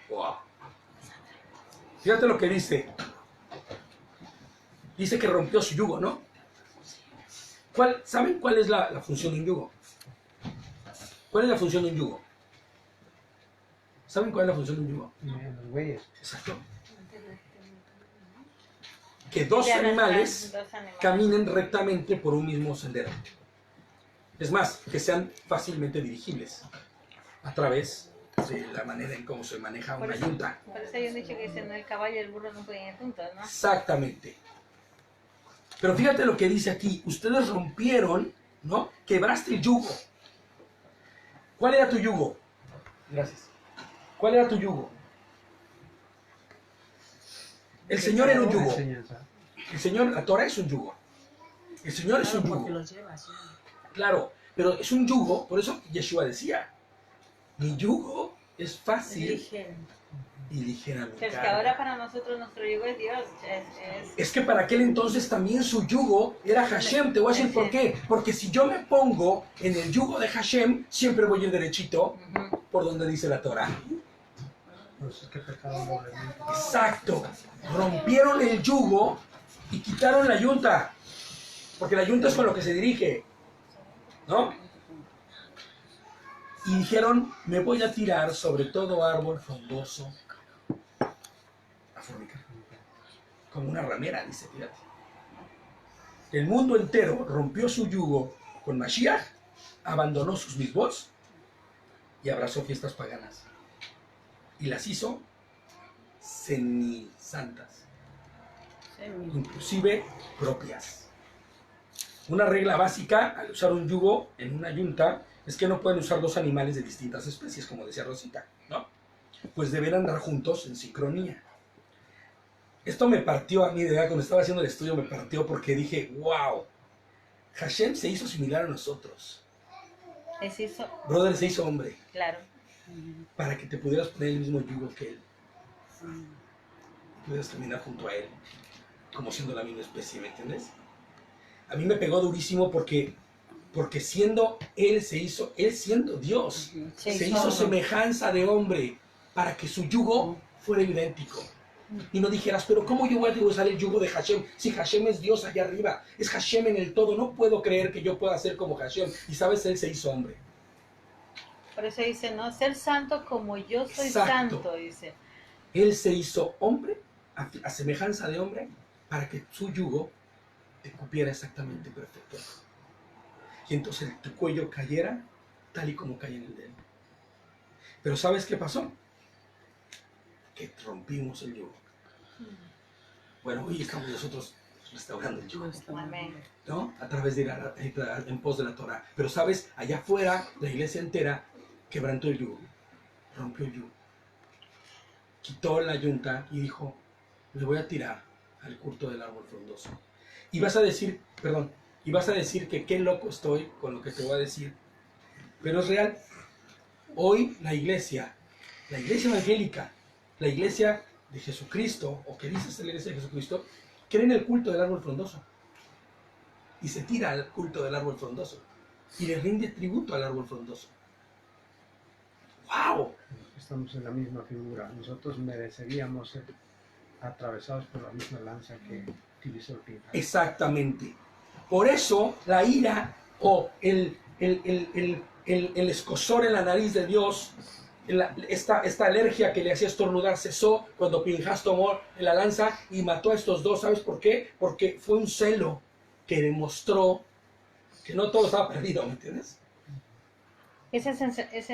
Wow. Fíjate lo que dice. Dice que rompió su yugo, ¿no? ¿Saben cuál es la función de un yugo? ¿Cuál es la función de un yugo? ¿Saben cuál es la función de un yugo? Los güeyes. Exacto. Que dos animales caminen rectamente por un mismo sendero. Es más, que sean fácilmente dirigibles a través de la manera en cómo se maneja una yunta. Por eso hay un dicho que dice, no, el caballo y el burro no pueden ir juntos, ¿no? Exactamente. Pero fíjate lo que dice aquí. Ustedes rompieron, ¿no? Quebraste el yugo. ¿Cuál era tu yugo? Gracias. ¿Cuál era tu yugo? El Señor era un yugo. El Señor, la Torah es un yugo. El Señor es un yugo. Claro, pero es un yugo, por eso Yeshua decía, mi yugo es fácil y ligera mi Pero es que carga. ahora para nosotros nuestro yugo es Dios. Es que para aquel entonces también su yugo era Hashem. Te voy a decir por qué. Porque si yo me pongo en el yugo de Hashem, siempre voy a ir derechito por donde dice la Torah. Por eso es que pecaron doblemente. Exacto. Rompieron el yugo y quitaron la yunta. Porque la yunta es con lo que se dirige, ¿no? Y dijeron, me voy a tirar sobre todo árbol frondoso a fornicar. Como una ramera, dice, fíjate. El mundo entero rompió su yugo con Mashiach, abandonó sus misbos y abrazó fiestas paganas. Y las hizo semisantas, inclusive propias. Una regla básica al usar un yugo en una yunta es que no pueden usar dos animales de distintas especies, como decía Rosita, ¿no? Pues deben andar juntos en sincronía. Esto me partió a mí, de verdad, cuando estaba haciendo el estudio me partió porque dije, wow, Hashem se hizo similar a nosotros. Se hizo, Brother, se hizo hombre, claro. para que te pudieras poner el mismo yugo que él. Pudieras caminar junto a él, como siendo la misma especie, ¿me entiendes? a mí me pegó durísimo porque siendo él siendo Dios, Se se hizo hizo hombre. semejanza de hombre para que su yugo fuera idéntico. Y no dijeras, pero ¿cómo yo voy a usar el yugo de Hashem? Si Hashem es Dios allá arriba, es Hashem en el todo, no puedo creer que yo pueda ser como Hashem. Y sabes, él se hizo hombre. Por eso dice, ¿no? Ser santo como yo soy Exacto. santo, dice. Él se hizo hombre, a semejanza de hombre, para que su yugo te cupiera exactamente perfecto. Y entonces tu cuello cayera tal y como cae en el de él. Pero ¿sabes qué pasó? Que rompimos el yugo. Bueno, hoy estamos nosotros restaurando el yugo, Amén. ¿no? A través de ir en pos de la Torah. Pero ¿sabes? Allá afuera, la iglesia entera quebrantó el yugo, rompió el yugo. Quitó la yunta y dijo, le voy a tirar al culto del árbol frondoso. Y vas a decir, perdón, y vas a decir que qué loco estoy con lo que te voy a decir. Pero es real. Hoy la iglesia evangélica, la iglesia de Jesucristo, o que dice ser la iglesia de Jesucristo, cree en el culto del árbol frondoso. Y se tira al culto del árbol frondoso. Y le rinde tributo al árbol frondoso. ¡Wow! Estamos en la misma figura. Nosotros mereceríamos ser atravesados por la misma lanza que utilizó el Pinjas. Exactamente. Por eso la ira o el escozor en la nariz de Dios, esta alergia que le hacía estornudar cesó cuando Pinjas tomó la lanza y mató a estos dos. ¿Sabes por qué? Porque fue un celo que demostró que no todo estaba perdido, ¿me entiendes? Esa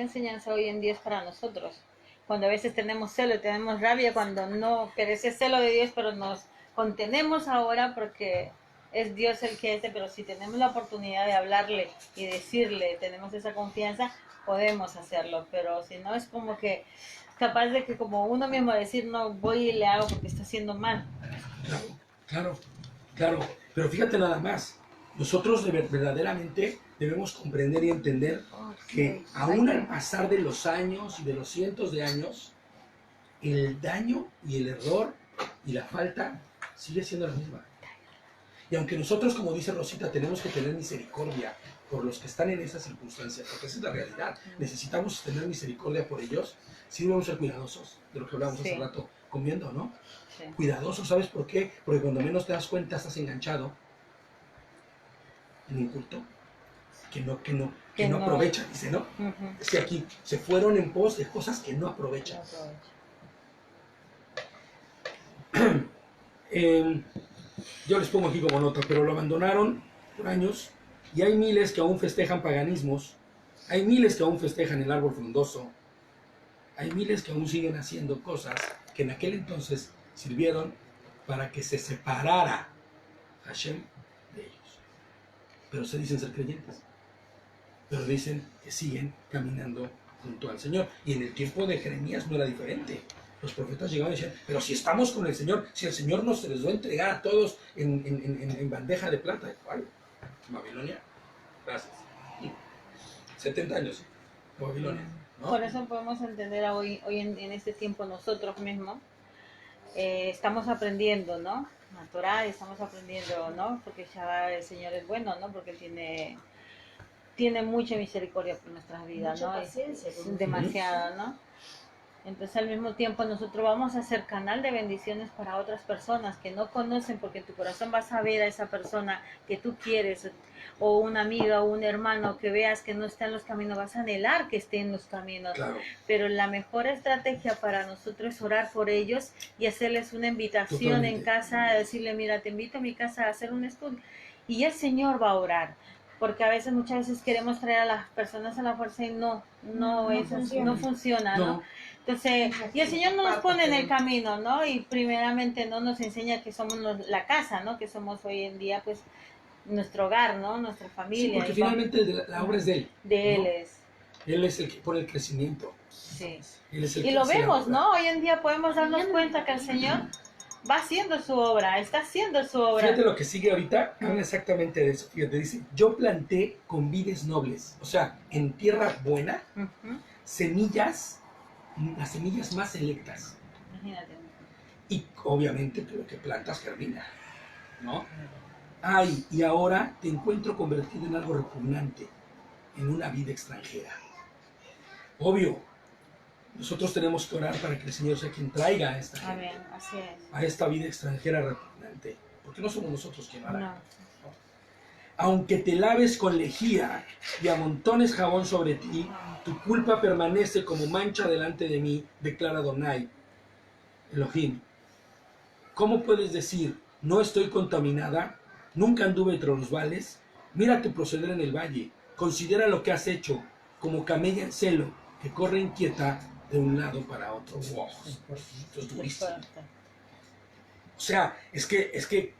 enseñanza hoy en día es para nosotros. Cuando a veces tenemos celo, tenemos rabia, cuando no, pero ese celo de Dios, pero nos contenemos ahora porque es Dios el que hace, pero si tenemos la oportunidad de hablarle y decirle, tenemos esa confianza, podemos hacerlo, pero si no es como que capaz de que como uno mismo decir, no, voy y le hago porque está haciendo mal. Claro. Pero fíjate nada más. Nosotros verdaderamente debemos comprender y entender que aún al pasar de los años y de los cientos de años, el daño y el error y la falta sigue siendo la misma. Y aunque nosotros, como dice Rosita, tenemos que tener misericordia por los que están en esa circunstancia, porque esa es la realidad, necesitamos tener misericordia por ellos, sí debemos ser cuidadosos, de lo que hablábamos hace rato, comiendo, ¿no? Sí. Cuidadosos, ¿sabes por qué? Porque cuando menos te das cuenta estás enganchado en un culto que no aprovecha, dice, ¿no? Ujú. Es que aquí se fueron en pos de cosas que no aprovechan. Yo les pongo aquí como nota, pero lo abandonaron por años y hay miles que aún festejan paganismos, hay miles que aún festejan el árbol frondoso, hay miles que aún siguen haciendo cosas que en aquel entonces sirvieron para que se separara Hashem de ellos. Pero se dicen ser creyentes, pero dicen que siguen caminando junto al Señor. Y en el tiempo de Jeremías no era diferente. Los profetas llegaban y decían, pero si estamos con el Señor, si el Señor nos se les va a entregar a todos en bandeja de plata. ¿Cuál? Babilonia. Gracias. 70 años. Babilonia, ¿no? Por eso podemos entender hoy en este tiempo nosotros mismos, estamos aprendiendo, ¿no? La Torah estamos aprendiendo, ¿no? Porque ya el Señor es bueno, ¿no? Porque tiene mucha misericordia por nuestras vidas, Mucha ¿no? paciencia con nosotros. Demasiada, ¿no? Entonces al mismo tiempo nosotros vamos a ser canal de bendiciones para otras personas que no conocen, porque en tu corazón vas a ver a esa persona que tú quieres, o una amiga o un hermano que veas que no está en los caminos, vas a anhelar que esté en los caminos. Claro. Pero la mejor estrategia para nosotros es orar por ellos y hacerles una invitación Totalmente. en casa, decirle, mira, te invito a mi casa a hacer un estudio. Y el Señor va a orar. Porque a veces, muchas veces queremos traer a las personas a la fuerza y no funciona, ¿no? Entonces, y el Señor nos pone en el camino, ¿no? Y primeramente no nos enseña que somos la casa, ¿no? Que somos hoy en día, pues, nuestro hogar, ¿no? Nuestra familia. Sí, porque Y finalmente la obra es de Él. de Él ¿no? es. Él es el que pone el crecimiento. Sí. Él es el Y que lo hace la vemos, obra. ¿no? Hoy en día podemos darnos cuenta que el Señor va haciendo su obra, está haciendo su obra. Fíjate lo que sigue ahorita, habla exactamente de eso. Fíjate, dice, yo planté con vides nobles, o sea, en tierra buena, Ujú. semillas, las semillas más selectas. Imagínate. Y obviamente lo que plantas germina, ¿no? Ay, y ahora te encuentro convertido en algo repugnante, en una vida extranjera. Obvio, nosotros tenemos que orar para que el Señor sea quien traiga a esta gente, Amén, así es. a esta vida extranjera repugnante, porque no somos nosotros quien lo hará. No. Aunque te laves con lejía y amontones jabón sobre ti, tu culpa permanece como mancha delante de mí, declara Adonai, Elohim. ¿Cómo puedes decir, no estoy contaminada? Nunca anduve entre los vales. Mira tu proceder en el valle. Considera lo que has hecho, como camella en celo, que corre inquieta de un lado para otro. Wow, esto es durísimo. O sea, es que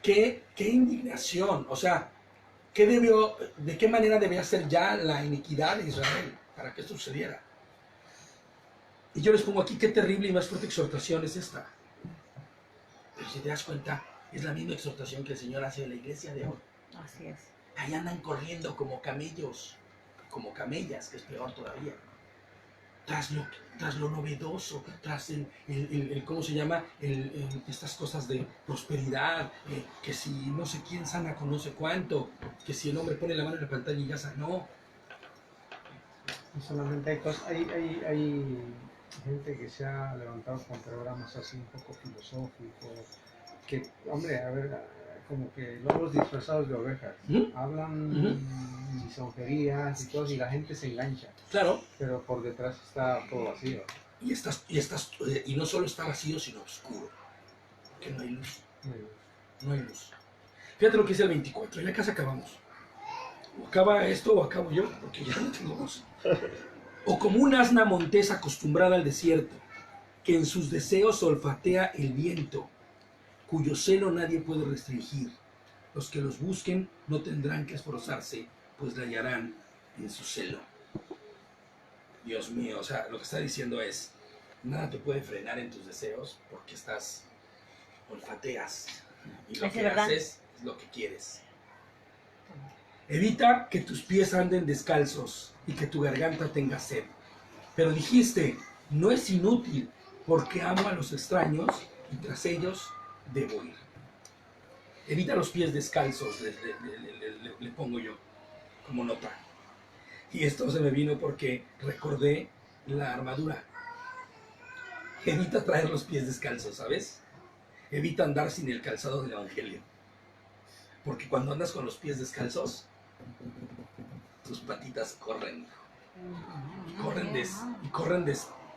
qué indignación. O sea, ¿de qué manera debía ser ya la iniquidad de Israel para que esto sucediera? Y yo les pongo aquí, qué terrible y más fuerte exhortación es esta. Pero si te das cuenta, es la misma exhortación que el Señor hace a la iglesia de hoy. Así es. Ahí andan corriendo como camellos, como camellas, que es peor todavía. Tras lo novedoso, tras ¿cómo se llama? Estas cosas de prosperidad, que si no sé quién sana con no sé cuánto, que si el hombre pone la mano en la pantalla y ya sanó. Y solamente hay cosas, hay gente que se ha levantado con programas así un poco filosóficos, que, hombre, a ver, como que lobos disfrazados de ovejas, hablan lisonjerías y todo, y la gente se engancha. Claro. Pero por detrás está todo vacío. Y no solo está vacío, sino oscuro, porque no hay luz. No hay luz. Fíjate lo que dice el 24, ya casi acabamos. O acaba esto o acabo yo, porque ya no tengo voz. O como un asna montesa acostumbrada al desierto, que en sus deseos olfatea el viento, cuyo celo nadie puede restringir. Los que los busquen no tendrán que esforzarse, pues la hallarán en su celo. Dios mío, o sea, lo que está diciendo es, nada te puede frenar en tus deseos porque olfateas. Y lo que haces es lo que quieres. Evita que tus pies anden descalzos y que tu garganta tenga sed. Pero dijiste, no es inútil, porque amo a los extraños y tras ellos debo ir. Evita los pies descalzos, le pongo yo como nota. Y esto se me vino porque recordé la armadura. Evita traer los pies descalzos, ¿sabes? Evita andar sin el calzado del evangelio. Porque cuando andas con los pies descalzos, tus patitas corren.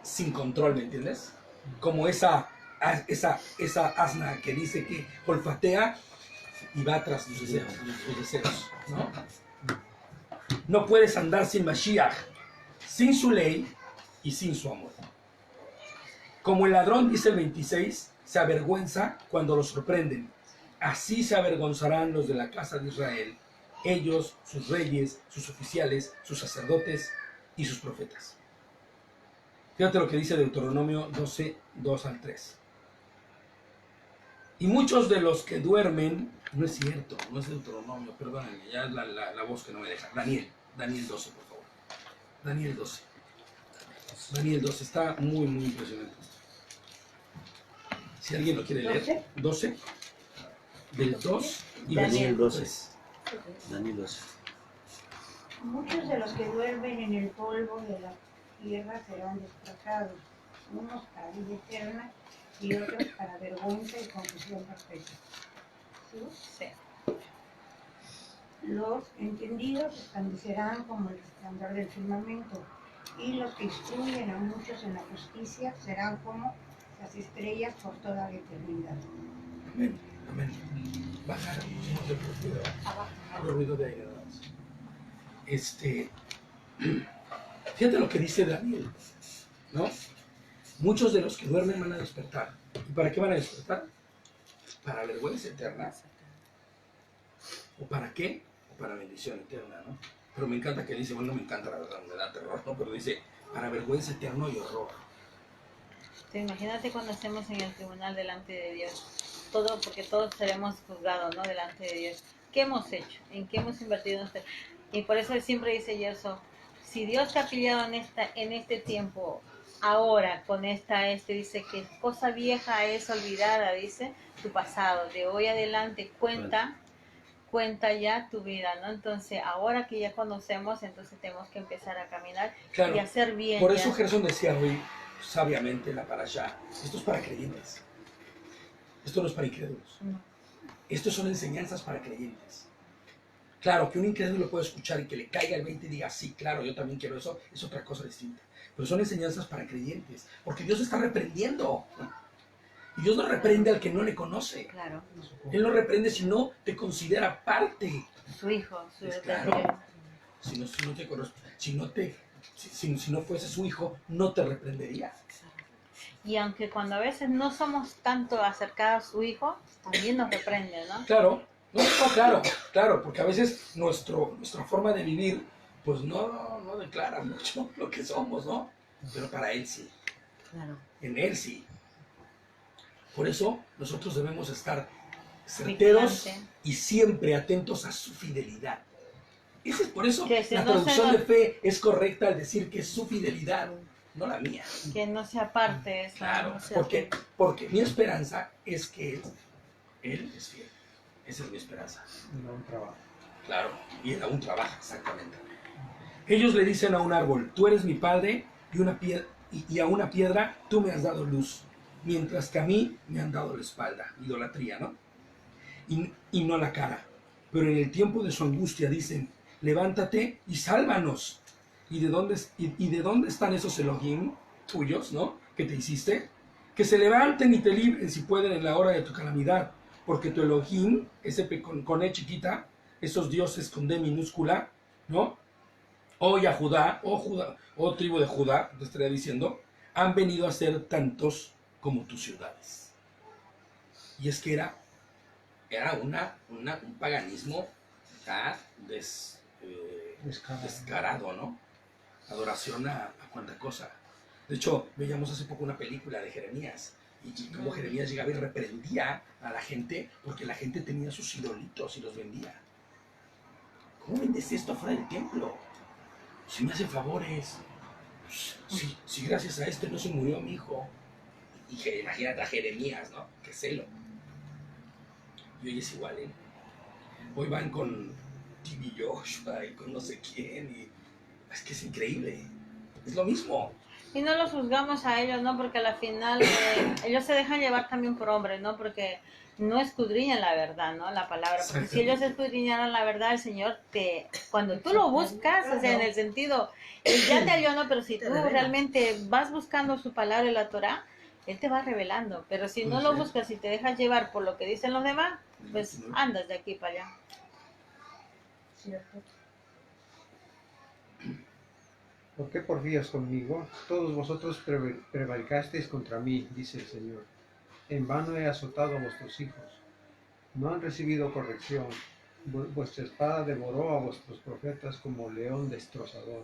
Sin control, ¿me entiendes? Como esa asna que dice que olfatea y va tras sus deseos, ¿no? No puedes andar sin Mashiach, sin su ley y sin su amor. Como el ladrón, dice el 26, se avergüenza cuando lo sorprenden. Así se avergonzarán los de la casa de Israel, ellos, sus reyes, sus oficiales, sus sacerdotes y sus profetas. Fíjate lo que dice Deuteronomio 12, 2 al 3. Y muchos de los que duermen, no es cierto, no es Deuteronomio, perdónenme, ya es la voz que no me deja. Daniel 12, por favor. Daniel 12, está muy, muy impresionante esto. Si alguien lo quiere leer, 12, del 2 y Daniel 12. Daniel 12. Muchos de los que duermen en el polvo de la tierra serán desplazados, unos para vida eterna y otros para vergüenza y confusión perpetua. ¿Sí? Sí. Los entendidos resplandecerán como el resplandor del firmamento, y los que instruyen a muchos en la justicia serán como las estrellas por toda la eternidad. Amén, amén. Bajar, no te preocupes. Hago ruido de aire. Fíjate lo que dice Daniel, ¿no? Muchos de los que duermen van a despertar. ¿Y para qué van a despertar? Para vergüenza eterna. ¿O para qué? O para bendición eterna, ¿no? Pero me encanta que dice, bueno, no me encanta la verdad, me da terror, ¿no? Pero dice, para vergüenza eterna y horror. Sí, imagínate cuando estemos en el tribunal delante de Dios. Todo, porque todos seremos juzgados, ¿no? Delante de Dios. ¿Qué hemos hecho? ¿En qué hemos invertido nuestra? Y por eso siempre dice Yerso, si Dios te ha pillado en este tiempo ahora con dice que cosa vieja es olvidada, dice, tu pasado, de hoy adelante cuenta ya tu vida, ¿no? Entonces, ahora que ya conocemos, entonces tenemos que empezar a caminar Claro, y hacer bien. por ya. eso Gerson decía hoy, sabiamente, la parashá, esto es para creyentes. Esto no es para incrédulos. No. Estos son enseñanzas para creyentes. Claro, que un incrédulo puede escuchar y que le caiga el 20 y diga, sí, claro, yo también quiero eso, es otra cosa distinta. Pero son enseñanzas para creyentes, porque Dios está reprendiendo. Y Dios no reprende al que no le conoce. Claro, Él no reprende si no te considera parte. su hijo, su Pues claro. Si no fuese su hijo, no te reprendería. Y aunque cuando a veces no somos tanto acercados a su hijo, también nos reprende, ¿no? Claro, no, claro, porque a veces nuestra forma de vivir, pues no declara mucho lo que somos, ¿no? Pero para Él sí, Claro. en Él sí. Por eso nosotros debemos estar certeros Vigilante. y siempre atentos a su fidelidad. Por eso Que si la no se traducción nos- de fe es correcta al decir que es su fidelidad, no la mía. Que no se aparte eso. Claro, no se porque mi esperanza es que Él es fiel. Esa es mi esperanza. No un trabajo. Claro, y él aún trabaja, exactamente. Ellos le dicen a un árbol, tú eres mi padre, y a una piedra tú me has dado luz, mientras que a mí me han dado la espalda, idolatría, ¿no? Y no la cara. Pero en el tiempo de su angustia dicen, levántate y sálvanos. ¿Y de dónde están esos Elohim tuyos, ¿no? Que te hiciste? Que se levanten y te libren si pueden en la hora de tu calamidad. Porque tu Elohim, ese con E chiquita, esos dioses con D minúscula, ¿no? O Yahudá, o tribu de Judá, te estaría diciendo, han venido a ser tantos como tus ciudades. Y es que era un paganismo ya descarado, ¿no? Adoración a cuanta cosa. De hecho, veíamos hace poco una película de Jeremías, y cómo Jeremías llegaba y reprendía a la gente porque la gente tenía sus idolitos y los vendía. ¿Cómo vendes esto fuera del templo? Si me hace favores. Si gracias a esto no se murió mi hijo. Y imagínate a Jeremías, ¿no? Qué celo. Y hoy es igual, ¿eh? Hoy van con TV Joshua y con no sé quién. Y es que es increíble. Es lo mismo. Y no los juzgamos a ellos, ¿no? Porque al final ellos se dejan llevar también por hombres, ¿no? Porque no escudriñan la verdad, ¿no? La palabra. Porque si ellos escudriñaran la verdad, el Señor cuando tú lo buscas, o sea, en el sentido, Él ya te halló, ¿no? Pero si tú realmente vas buscando su palabra y la Torah, Él te va revelando. Pero si no lo buscas y te dejas llevar por lo que dicen los demás, pues andas de aquí para allá. ¿Cierto? ¿Por qué porfías conmigo? Todos vosotros prevaricasteis contra mí, dice el Señor. En vano he azotado a vuestros hijos. No han recibido corrección. Vuestra espada devoró a vuestros profetas como león destrozador.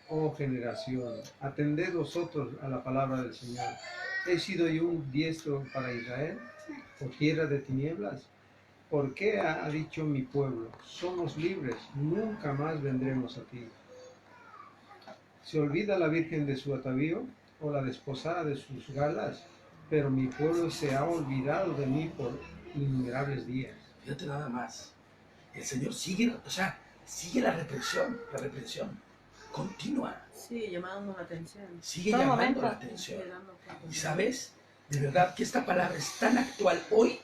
Oh generación, atended vosotros a la palabra del Señor. ¿He sido yo un diestro para Israel? ¿O tierra de tinieblas? ¿Por qué ha dicho mi pueblo? Somos libres, nunca más vendremos a ti. ¿Se olvida la virgen de su atavío o la desposada de sus galas? Pero mi pueblo se ha olvidado de mí por innumerables días. Fíjate nada más. El Señor sigue la represión continua. Sí, llamando la atención. Sigue Todo llamando momento. la atención. Sí, dando cuenta. Y sabes, de verdad que esta palabra es tan actual hoy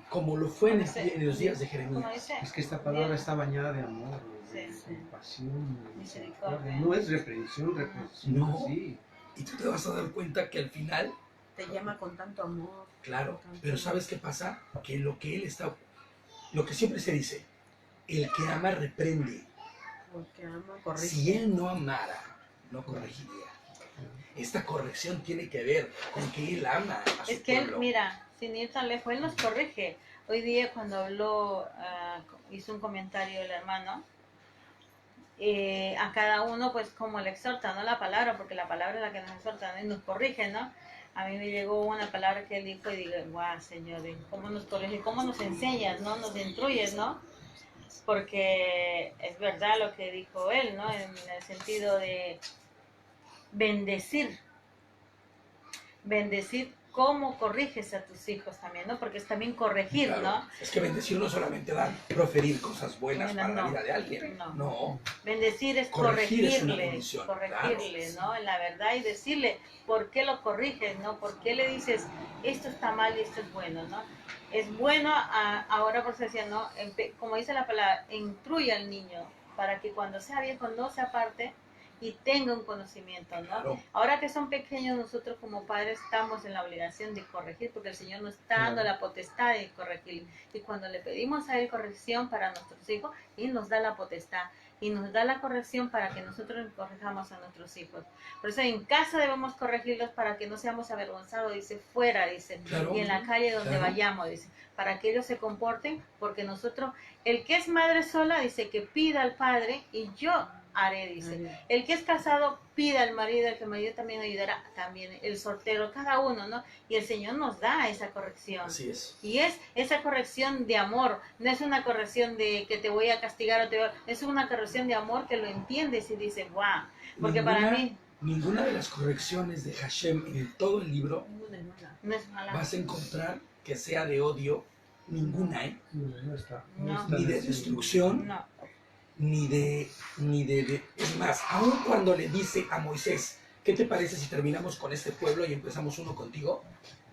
como lo fue en los días de ¿Cómo Jeremías. dice? Es que esta palabra está bañada de amor, de Sí. compasión, de Misericordia. misericordia. No es reprensión, No. sí. Y tú te vas a dar cuenta que al final, Te llama con tanto amor. claro, con tanto pero ¿sabes qué pasa? Que lo que siempre se dice, el que ama reprende. Porque ama, corrige. Si él no amara, no corregiría. Esta corrección tiene que ver con que él ama a su Es que Él, pueblo. mira, sin ir tan lejos, Él nos corrige. Hoy día cuando habló, hizo un comentario el hermano, a cada uno pues como le exhorta, ¿no? La palabra, porque la palabra es la que nos exhorta, ¿no? Y nos corrige, ¿no? A mí me llegó una palabra que él dijo y digo, guau, Señor, ¿cómo nos corrige? ¿Cómo nos enseñas, no? Nos instruyes, ¿no? Porque es verdad lo que dijo él, ¿no? En el sentido de bendecir bendecir cómo corriges a tus hijos también, ¿no? Porque es también corregir, Claro, ¿no? es que bendecir no solamente da proferir cosas buenas Bueno, para la no. vida de alguien. No. No. Bendecir es Corregir es una corregirle, condición, corregirle, claro. ¿no? En la verdad y decirle por qué lo corriges, ¿no? ¿Por qué le dices esto está mal y esto es bueno, ¿no? Es bueno, ahora por eso decía, ¿no? Como dice la palabra, instruye al niño para que cuando sea viejo no se aparte y tenga un conocimiento, ¿no? Claro. Ahora que son pequeños, nosotros como padres estamos en la obligación de corregir, porque el Señor nos está dando la potestad de corregir. Y cuando le pedimos a Él corrección para nuestros hijos, Él nos da la potestad y nos da la corrección para que nosotros corrijamos a nuestros hijos. Por eso en casa debemos corregirlos para que no seamos avergonzados, dice, fuera, dice, Claro. y en la calle donde Claro. vayamos, dice, para que ellos se comporten, porque nosotros, el que es madre sola, dice que pida al padre y yo haré, dice. El que es casado pida al marido, el que el marido también ayudará, también el soltero, cada uno, ¿no? Y el Señor nos da esa corrección. Así es. Y es esa corrección de amor, no es una corrección de que te voy a castigar o es una corrección de amor que lo entiendes y dices, wow, porque para mí Ninguna de las correcciones de Hashem en todo el libro no es mala. vas a encontrar que sea de odio, ninguna, ¿eh? No está. No. Ni de destrucción, No, ni de... Es más, aun cuando le dice a Moisés, ¿qué te parece si terminamos con este pueblo y empezamos uno contigo?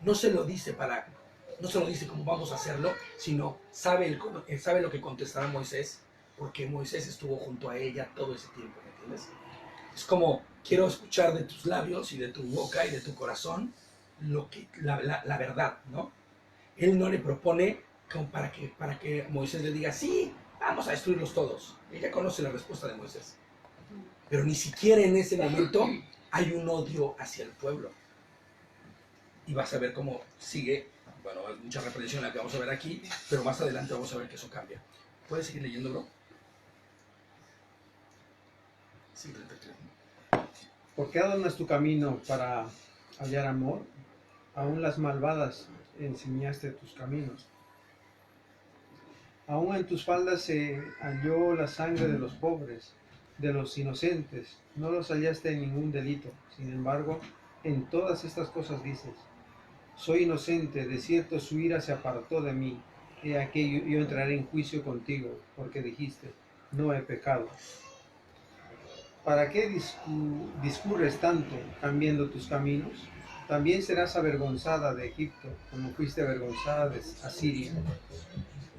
No se lo dice como vamos a hacerlo, sino sabe lo que contestará Moisés, porque Moisés estuvo junto a ella todo ese tiempo, ¿me entiendes? Es como, quiero escuchar de tus labios y de tu boca y de tu corazón la verdad, ¿no? Él no le propone como para que Moisés le diga, sí, vamos a destruirlos todos. Ella conoce la respuesta de Moisés. Pero ni siquiera en ese momento hay un odio hacia el pueblo. Y vas a ver cómo sigue, bueno, hay mucha reprensión la que vamos a ver aquí, pero más adelante vamos a ver que eso cambia. ¿Puedes seguir leyendo, bro? Sí, 33. ¿Por qué adornas tu camino para hallar amor? Aún las malvadas enseñaste tus caminos. Aún en tus faldas se halló la sangre de los pobres, de los inocentes. No los hallaste en ningún delito. Sin embargo, en todas estas cosas dices, soy inocente, de cierto su ira se apartó de mí. He aquí yo entraré en juicio contigo, porque dijiste, no he pecado. ¿Para qué discurres tanto cambiando tus caminos? También serás avergonzada de Egipto, como fuiste avergonzada de Asiria.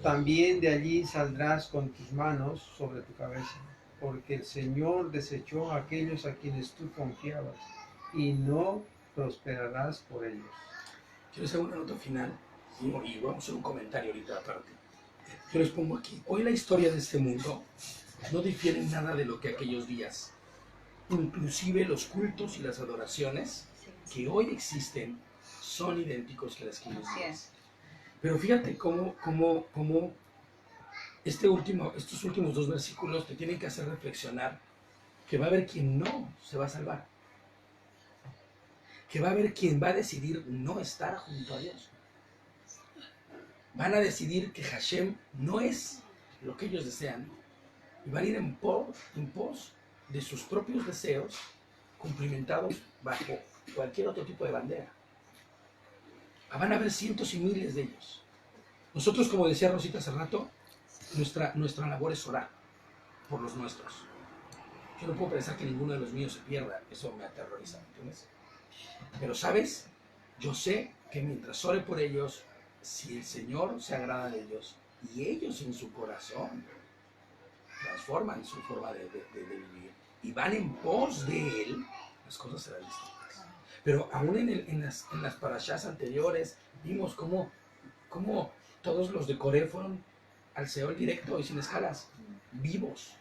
También de allí saldrás con tus manos sobre tu cabeza, porque el Señor desechó a aquellos a quienes tú confiabas, y no prosperarás por ellos. Quiero hacer una nota final y vamos a hacer un comentario ahorita aparte. Yo les pongo aquí, hoy la historia de este mundo no difiere en nada de lo que aquellos días. Inclusive los cultos y las adoraciones que hoy existen son idénticos que las que aquellos días. Pero fíjate cómo estos últimos dos versículos te tienen que hacer reflexionar que va a haber quien no se va a salvar. Que va a haber quien va a decidir no estar junto a Dios. Van a decidir que Hashem no es lo que ellos desean. Y van a ir en pos de sus propios deseos, cumplimentados bajo cualquier otro tipo de bandera. Van a haber cientos y miles de ellos. Nosotros, como decía Rosita hace rato, nuestra labor es orar por los nuestros. Yo no puedo pensar que ninguno de los míos se pierda. Eso me aterroriza, ¿entiendes? Pero, ¿sabes? Yo sé que mientras ore por ellos, si el Señor se agrada de ellos y ellos en su corazón transforman su forma de vivir y van en pos de Él, las cosas serán distintas. Pero aún en las parashás anteriores vimos cómo todos los de Coré fueron al Seol directo y sin escalas, vivos.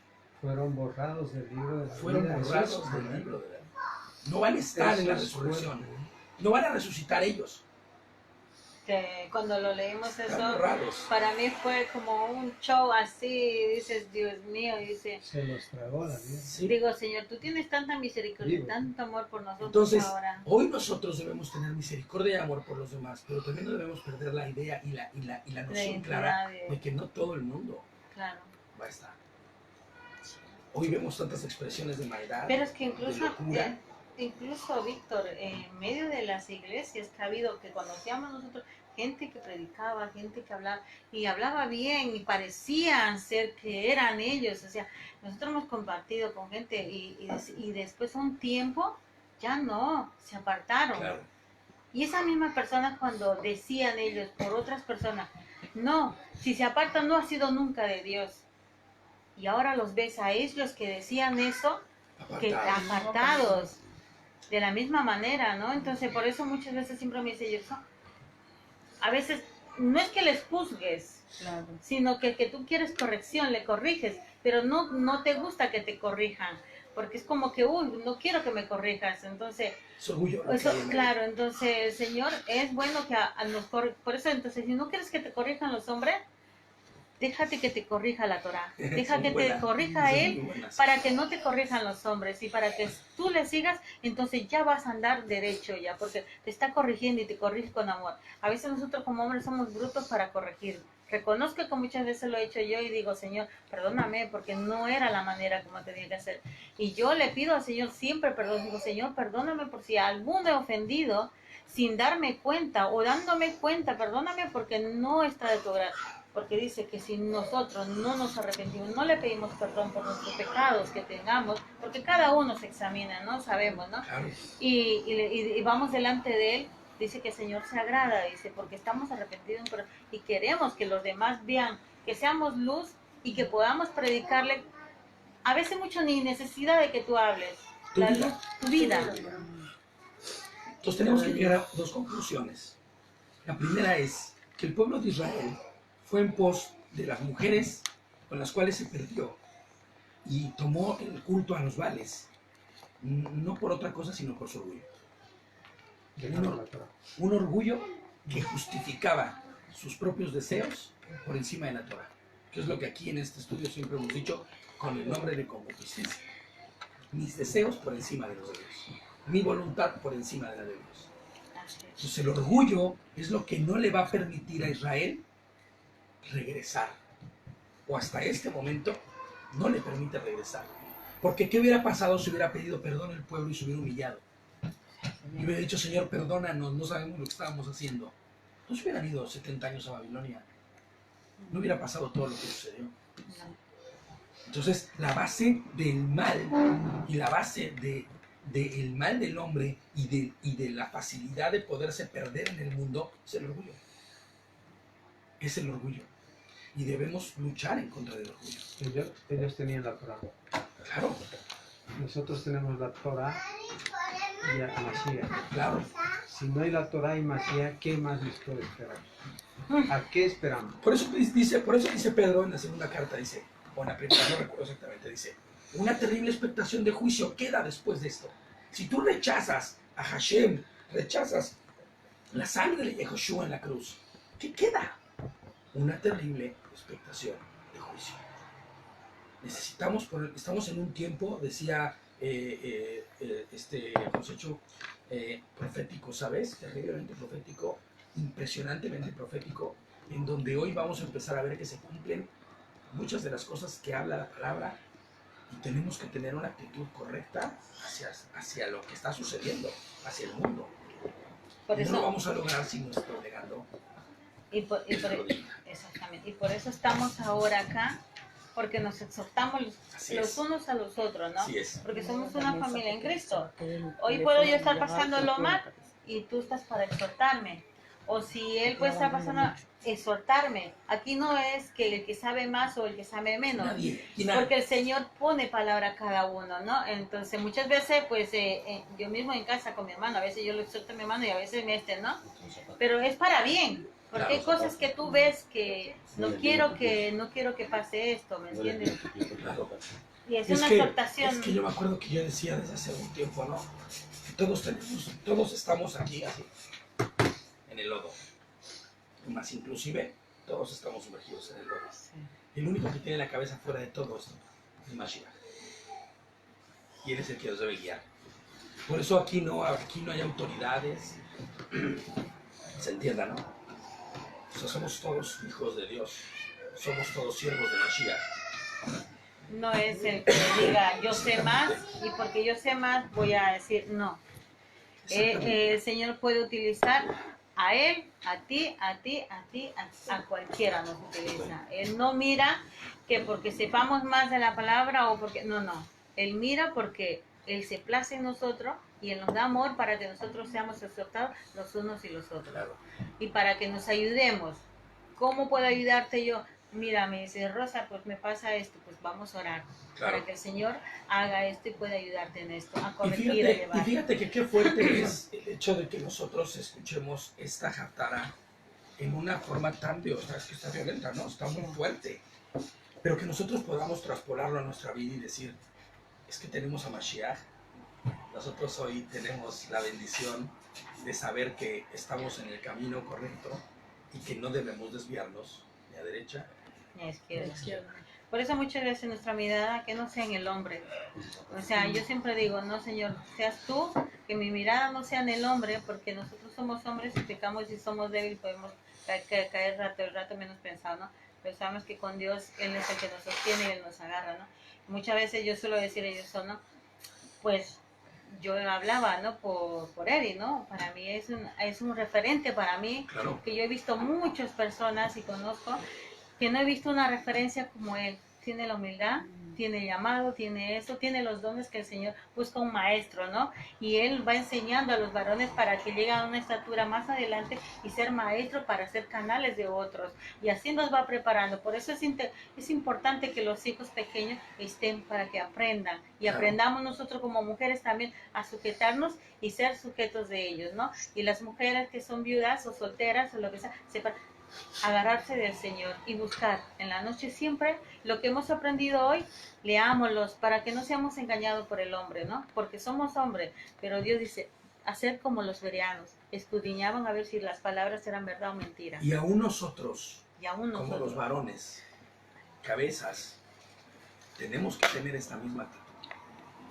Fueron borrados del libro de la Fueron vida. borrados del libro de la vida. No van a estar en la resurrección. No van a resucitar ellos. Que cuando lo leímos Están eso, borrados. para mí fue como un show así, dices, Dios mío, dice, Se los tragó la vida. Sí. digo, Señor, tú tienes tanta misericordia y Digo. tanto amor por nosotros Entonces, ahora. hoy nosotros debemos tener misericordia y amor por los demás, pero también no debemos perder la idea y la noción identidad clara de- de que no todo el mundo Claro. va a estar. Hoy vemos tantas expresiones de maldad, Pero es que de incluso locura, incluso Víctor, en medio de las iglesias que ha habido, que conocíamos nosotros, gente que predicaba, gente que hablaba, y hablaba bien, y parecían ser que eran ellos, o sea, nosotros hemos compartido con gente, y después de un tiempo, ya no, se apartaron. Claro. Y esas mismas personas cuando decían ellos por otras personas, no, si se apartan no ha sido nunca de Dios. Y ahora los ves a ellos que decían eso, que Apartados. apartados, de la misma manera, ¿no? Entonces por eso muchas veces siempre me dice yo, a veces no es que les juzgues, Claro. sino que tú quieres corrección, le corriges, pero no te gusta que te corrijan, porque es como que, uy, no quiero que me corrijas, entonces, Es orgullo. lo que eso, hay en él. claro, entonces, Señor, es bueno que nos por eso, entonces, si no quieres que te corrijan los hombres, déjate que te corrija la Torá, deja Es que muy te buena. corrija Esa es Él, muy buena, sí. para que no te corrijan los hombres y para que tú le sigas, entonces ya vas a andar derecho ya, porque te está corrigiendo y te corrige con amor. A veces nosotros como hombres somos brutos para corregir. Reconozco que muchas veces lo he hecho yo y digo, Señor, perdóname porque no era la manera como tenía que hacer. Y yo le pido al Señor siempre perdón, digo, Señor, perdóname por si a alguno he ofendido sin darme cuenta o dándome cuenta, perdóname porque no está de tu grado. Porque dice que si nosotros no nos arrepentimos, no le pedimos perdón por nuestros pecados que tengamos, porque cada uno se examina, ¿no? Sabemos, ¿no? Claro. Y vamos delante de Él, dice que el Señor se agrada, dice, porque estamos arrepentidos y queremos que los demás vean, que seamos luz y que podamos predicarle, a veces mucho ni necesidad de que tú hables, Tu la vida. luz, tu vida. Entonces tenemos que llegar a dos conclusiones. La primera es que el pueblo de Israel fue en pos de las mujeres con las cuales se perdió y tomó el culto a los Baales, no por otra cosa sino por su orgullo. Dejaron la Torah. Un orgullo que justificaba sus propios deseos por encima de la Torah, que es lo que aquí en este estudio siempre hemos dicho con el nombre de concupiscencia. Mis deseos por encima de los de Dios, mi voluntad por encima de la de Dios. Entonces el orgullo es lo que no le va a permitir a Israel regresar, o hasta este momento no le permite regresar. Porque ¿qué hubiera pasado si hubiera pedido perdón al pueblo y se hubiera humillado? Y hubiera dicho, Señor, perdónanos, no sabemos lo que estábamos haciendo. No se hubieran ido 70 años a Babilonia. No hubiera pasado todo lo que sucedió. Entonces, la base del mal y la base del mal del hombre y de la facilidad de poderse perder en el mundo es el orgullo. Es el orgullo. Y debemos luchar en contra del orgullo. Ellos tenían la Torah. Claro, Nosotros tenemos la Torah y a Mashiach. claro. Si no hay la Torah y Mashiach, ¿qué más les puede esperar? ¿A qué esperamos? Por eso dice Pedro en la segunda carta, dice, o en la primera, no recuerdo exactamente, dice, una terrible expectación de juicio queda después de esto. Si tú rechazas a Hashem, rechazas la sangre de Yehoshua en la cruz, ¿qué queda? Una terrible expectación de juicio. Estamos en un tiempo, decía José Chu, profético, ¿sabes? Terriblemente profético, impresionantemente profético, en donde hoy vamos a empezar a ver que se cumplen muchas de las cosas que habla la palabra y tenemos que tener una actitud correcta hacia lo que está sucediendo, hacia el mundo. Por No eso, lo vamos a lograr si no está negando. Exactamente. Y por eso estamos ahora acá, porque nos exhortamos Así los es. unos a los otros, ¿no? Así es. Porque somos una familia en Cristo. Hoy puedo yo estar pasándolo mal y tú estás para exhortarme. O si él puede estar pasando, exhortarme. Aquí no es que el que sabe más o el que sabe menos. Nadie. Y nada. Porque el Señor pone palabra a cada uno, ¿no? Entonces muchas veces, pues yo mismo en casa con mi hermano, a veces yo lo exhorto a mi hermano y a veces ¿no? Pero es para bien. Porque hay Claro. cosas que tú ves que no quiero que pase esto, ¿me entiendes? Claro. Y es Es una que exhortación. yo me acuerdo que yo decía desde hace un tiempo, ¿no? Que todos estamos aquí así, en el lodo. Más inclusive, todos estamos sumergidos en el lodo. El único que tiene la cabeza fuera de todo esto es Mashiach. Y él es el que nos debe guiar. Por eso aquí no hay autoridades. Se entienda, ¿no? O sea, somos todos hijos de Dios. Somos todos siervos de Mashiach. no es el que diga yo sé más y porque yo sé más voy a decir no. El Señor puede utilizar a él, a ti, a cualquiera nos utiliza. Él no mira que porque sepamos más de la palabra o porque... No. Él mira porque Él se place en nosotros y Él nos da amor para que nosotros seamos exhortados los unos y los otros. Claro. Y para que nos ayudemos. ¿Cómo puedo ayudarte yo? Mira, me dice Rosa, pues me pasa esto, pues vamos a orar. Claro. Para que el Señor haga esto y pueda ayudarte en esto, a Y corregir, fíjate, que qué fuerte es el hecho de que nosotros escuchemos esta Haftarah en una forma tan violenta, que está violenta, ¿no? Está muy fuerte. Pero que nosotros podamos traspolarlo a nuestra vida y decir, es que tenemos a Mashiach. Nosotros hoy tenemos la bendición de saber que estamos en el camino correcto y que no debemos desviarnos ni a derecha ni a izquierda. Por eso muchas veces nuestra mirada que no sea en el hombre. O sea, yo siempre digo, no Señor, seas tú, que mi mirada no sea en el hombre, porque nosotros somos hombres y pecamos y somos débiles, podemos caer el rato menos pensado, ¿no? Pero sabemos que con Dios Él es el que nos sostiene y Él nos agarra, ¿no? Muchas veces yo suelo decir a ellos, ¿no? Pues yo hablaba, ¿no? Por Eri, ¿no? Para mí es un referente para mí, Claro. Que yo he visto muchas personas y conozco que no he visto una referencia como él. Tiene la humildad, tiene el llamado, tiene eso, tiene los dones que el Señor busca un maestro, ¿no? Y él va enseñando a los varones para que lleguen a una estatura más adelante y ser maestro para ser canales de otros. Y así nos va preparando. Por eso es importante que los hijos pequeños estén para que aprendan. Y aprendamos nosotros como mujeres también a sujetarnos y ser sujetos de ellos, ¿no? Y las mujeres que son viudas o solteras o lo que sea, sepan agarrarse del Señor y buscar en la noche siempre lo que hemos aprendido hoy, leámoslos para que no seamos engañados por el hombre, ¿no? Porque somos hombres, pero Dios dice, hacer como los bereanos, escudriñaban a ver si las palabras eran verdad o mentira. Y aún nosotros, como los varones, cabezas, tenemos que tener esta misma actitud.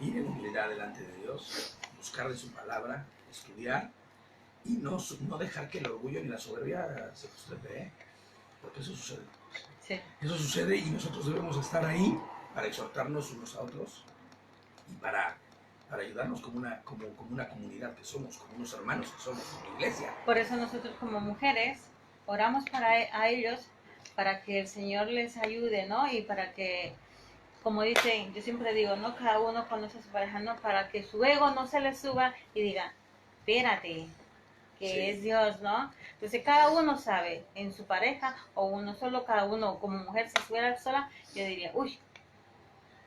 Ir en humildad delante de Dios, buscar de su palabra, estudiar, y no dejar que el orgullo ni la soberbia se estropee, porque eso sucede. Sí. Eso sucede y nosotros debemos estar ahí para exhortarnos unos a otros y para ayudarnos como una comunidad que somos, como unos hermanos que somos, como iglesia. Por eso nosotros como mujeres oramos a ellos, para que el Señor les ayude, ¿no? Y para que, como dicen, yo siempre digo, no cada uno conoce a su pareja, ¿no? Para que su ego no se le suba y diga, espérate, que sí, es Dios, ¿no? Entonces cada uno sabe en su pareja o uno solo, cada uno como mujer si fuera sola, yo diría, uy,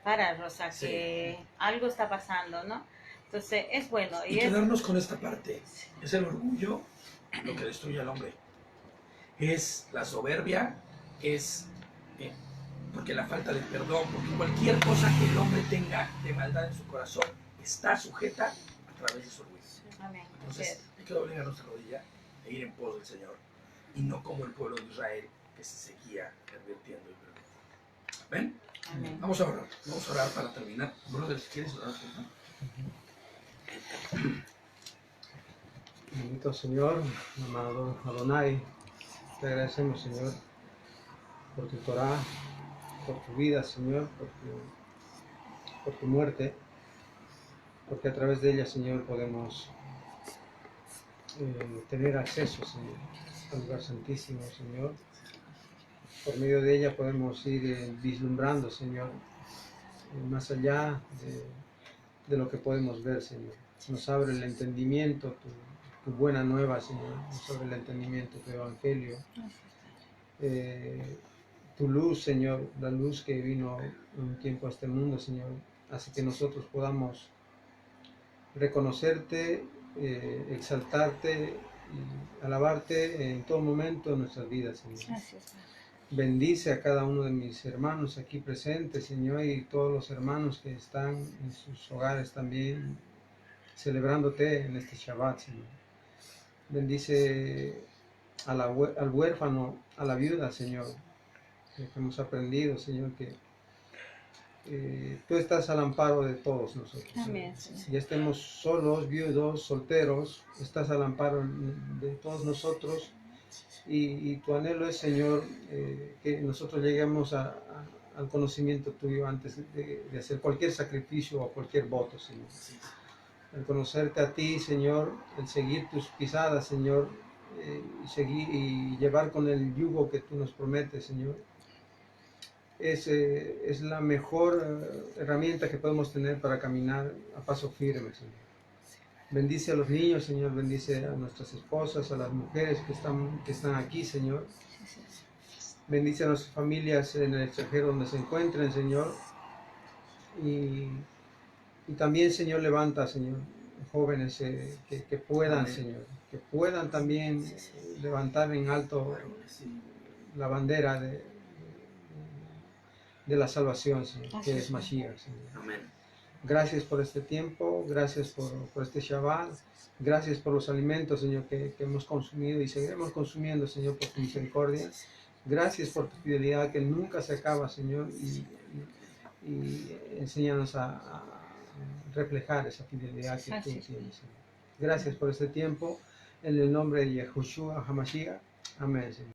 para Rosa, sí, que algo está pasando, ¿no? Entonces es bueno. Y quedarnos con esta parte, es el orgullo lo que destruye al hombre, es la soberbia, es porque la falta de perdón, porque cualquier cosa que el hombre tenga de maldad en su corazón está sujeta a través de su orgullo. Amén. Entonces, hay que doblegar nuestra rodilla e ir en pos del Señor, y no como el pueblo de Israel que se seguía pervirtiendo y pervirtiendo. ¿Ven? Amén. Vamos a orar para terminar. Brother, ¿quieres orar? Bendito Señor, amado Adonai, te agradecemos, Señor, por tu Torah, por tu vida, Señor, por tu muerte, porque a través de ella, Señor, podemos tener acceso, Señor, al lugar santísimo, Señor. Por medio de ella podemos ir vislumbrando, Señor, más allá de lo que podemos ver, Señor. Nos abre el entendimiento, tu buena nueva, Señor. Nos abre el entendimiento, tu evangelio. Tu luz, Señor, la luz que vino un tiempo a este mundo, Señor, hace que nosotros podamos reconocerte, exaltarte y alabarte en todo momento de nuestras vidas, Señor. Gracias. Bendice a cada uno de mis hermanos aquí presentes, Señor, y todos los hermanos que están en sus hogares también celebrándote en este Shabbat, Señor. Bendice al huérfano, a la viuda, Señor, que hemos aprendido, Señor, que tú estás al amparo de todos nosotros. Amén, Señor. Si ya estemos solos, viudos, solteros, estás al amparo de todos nosotros. Y tu anhelo es, Señor, que nosotros lleguemos a al conocimiento tuyo antes de hacer cualquier sacrificio o cualquier voto, Señor. El conocerte a ti, Señor, el seguir tus pisadas, Señor, y seguir y llevar con el yugo que tú nos prometes, Señor, es la mejor herramienta que podemos tener para caminar a paso firme, Señor. Bendice a los niños, Señor, bendice a nuestras esposas, a las mujeres que están aquí, Señor. Bendice a nuestras familias en el extranjero donde se encuentren, Señor. Y también, Señor, levanta, Señor, jóvenes que puedan, Amén. Señor, que puedan también levantar en alto la bandera de la salvación, Señor, Así que es. es Mashiach, Señor. Amén. Gracias por este tiempo, gracias por este Shabbat, gracias por los alimentos, Señor, que hemos consumido y seguiremos consumiendo, Señor, por tu misericordia. Gracias por tu fidelidad que nunca se acaba, Señor, y enséñanos a reflejar esa fidelidad que tú Así es. tienes, Señor. Gracias por este tiempo, en el nombre de Yahushua HaMashiach. Amén, Señor.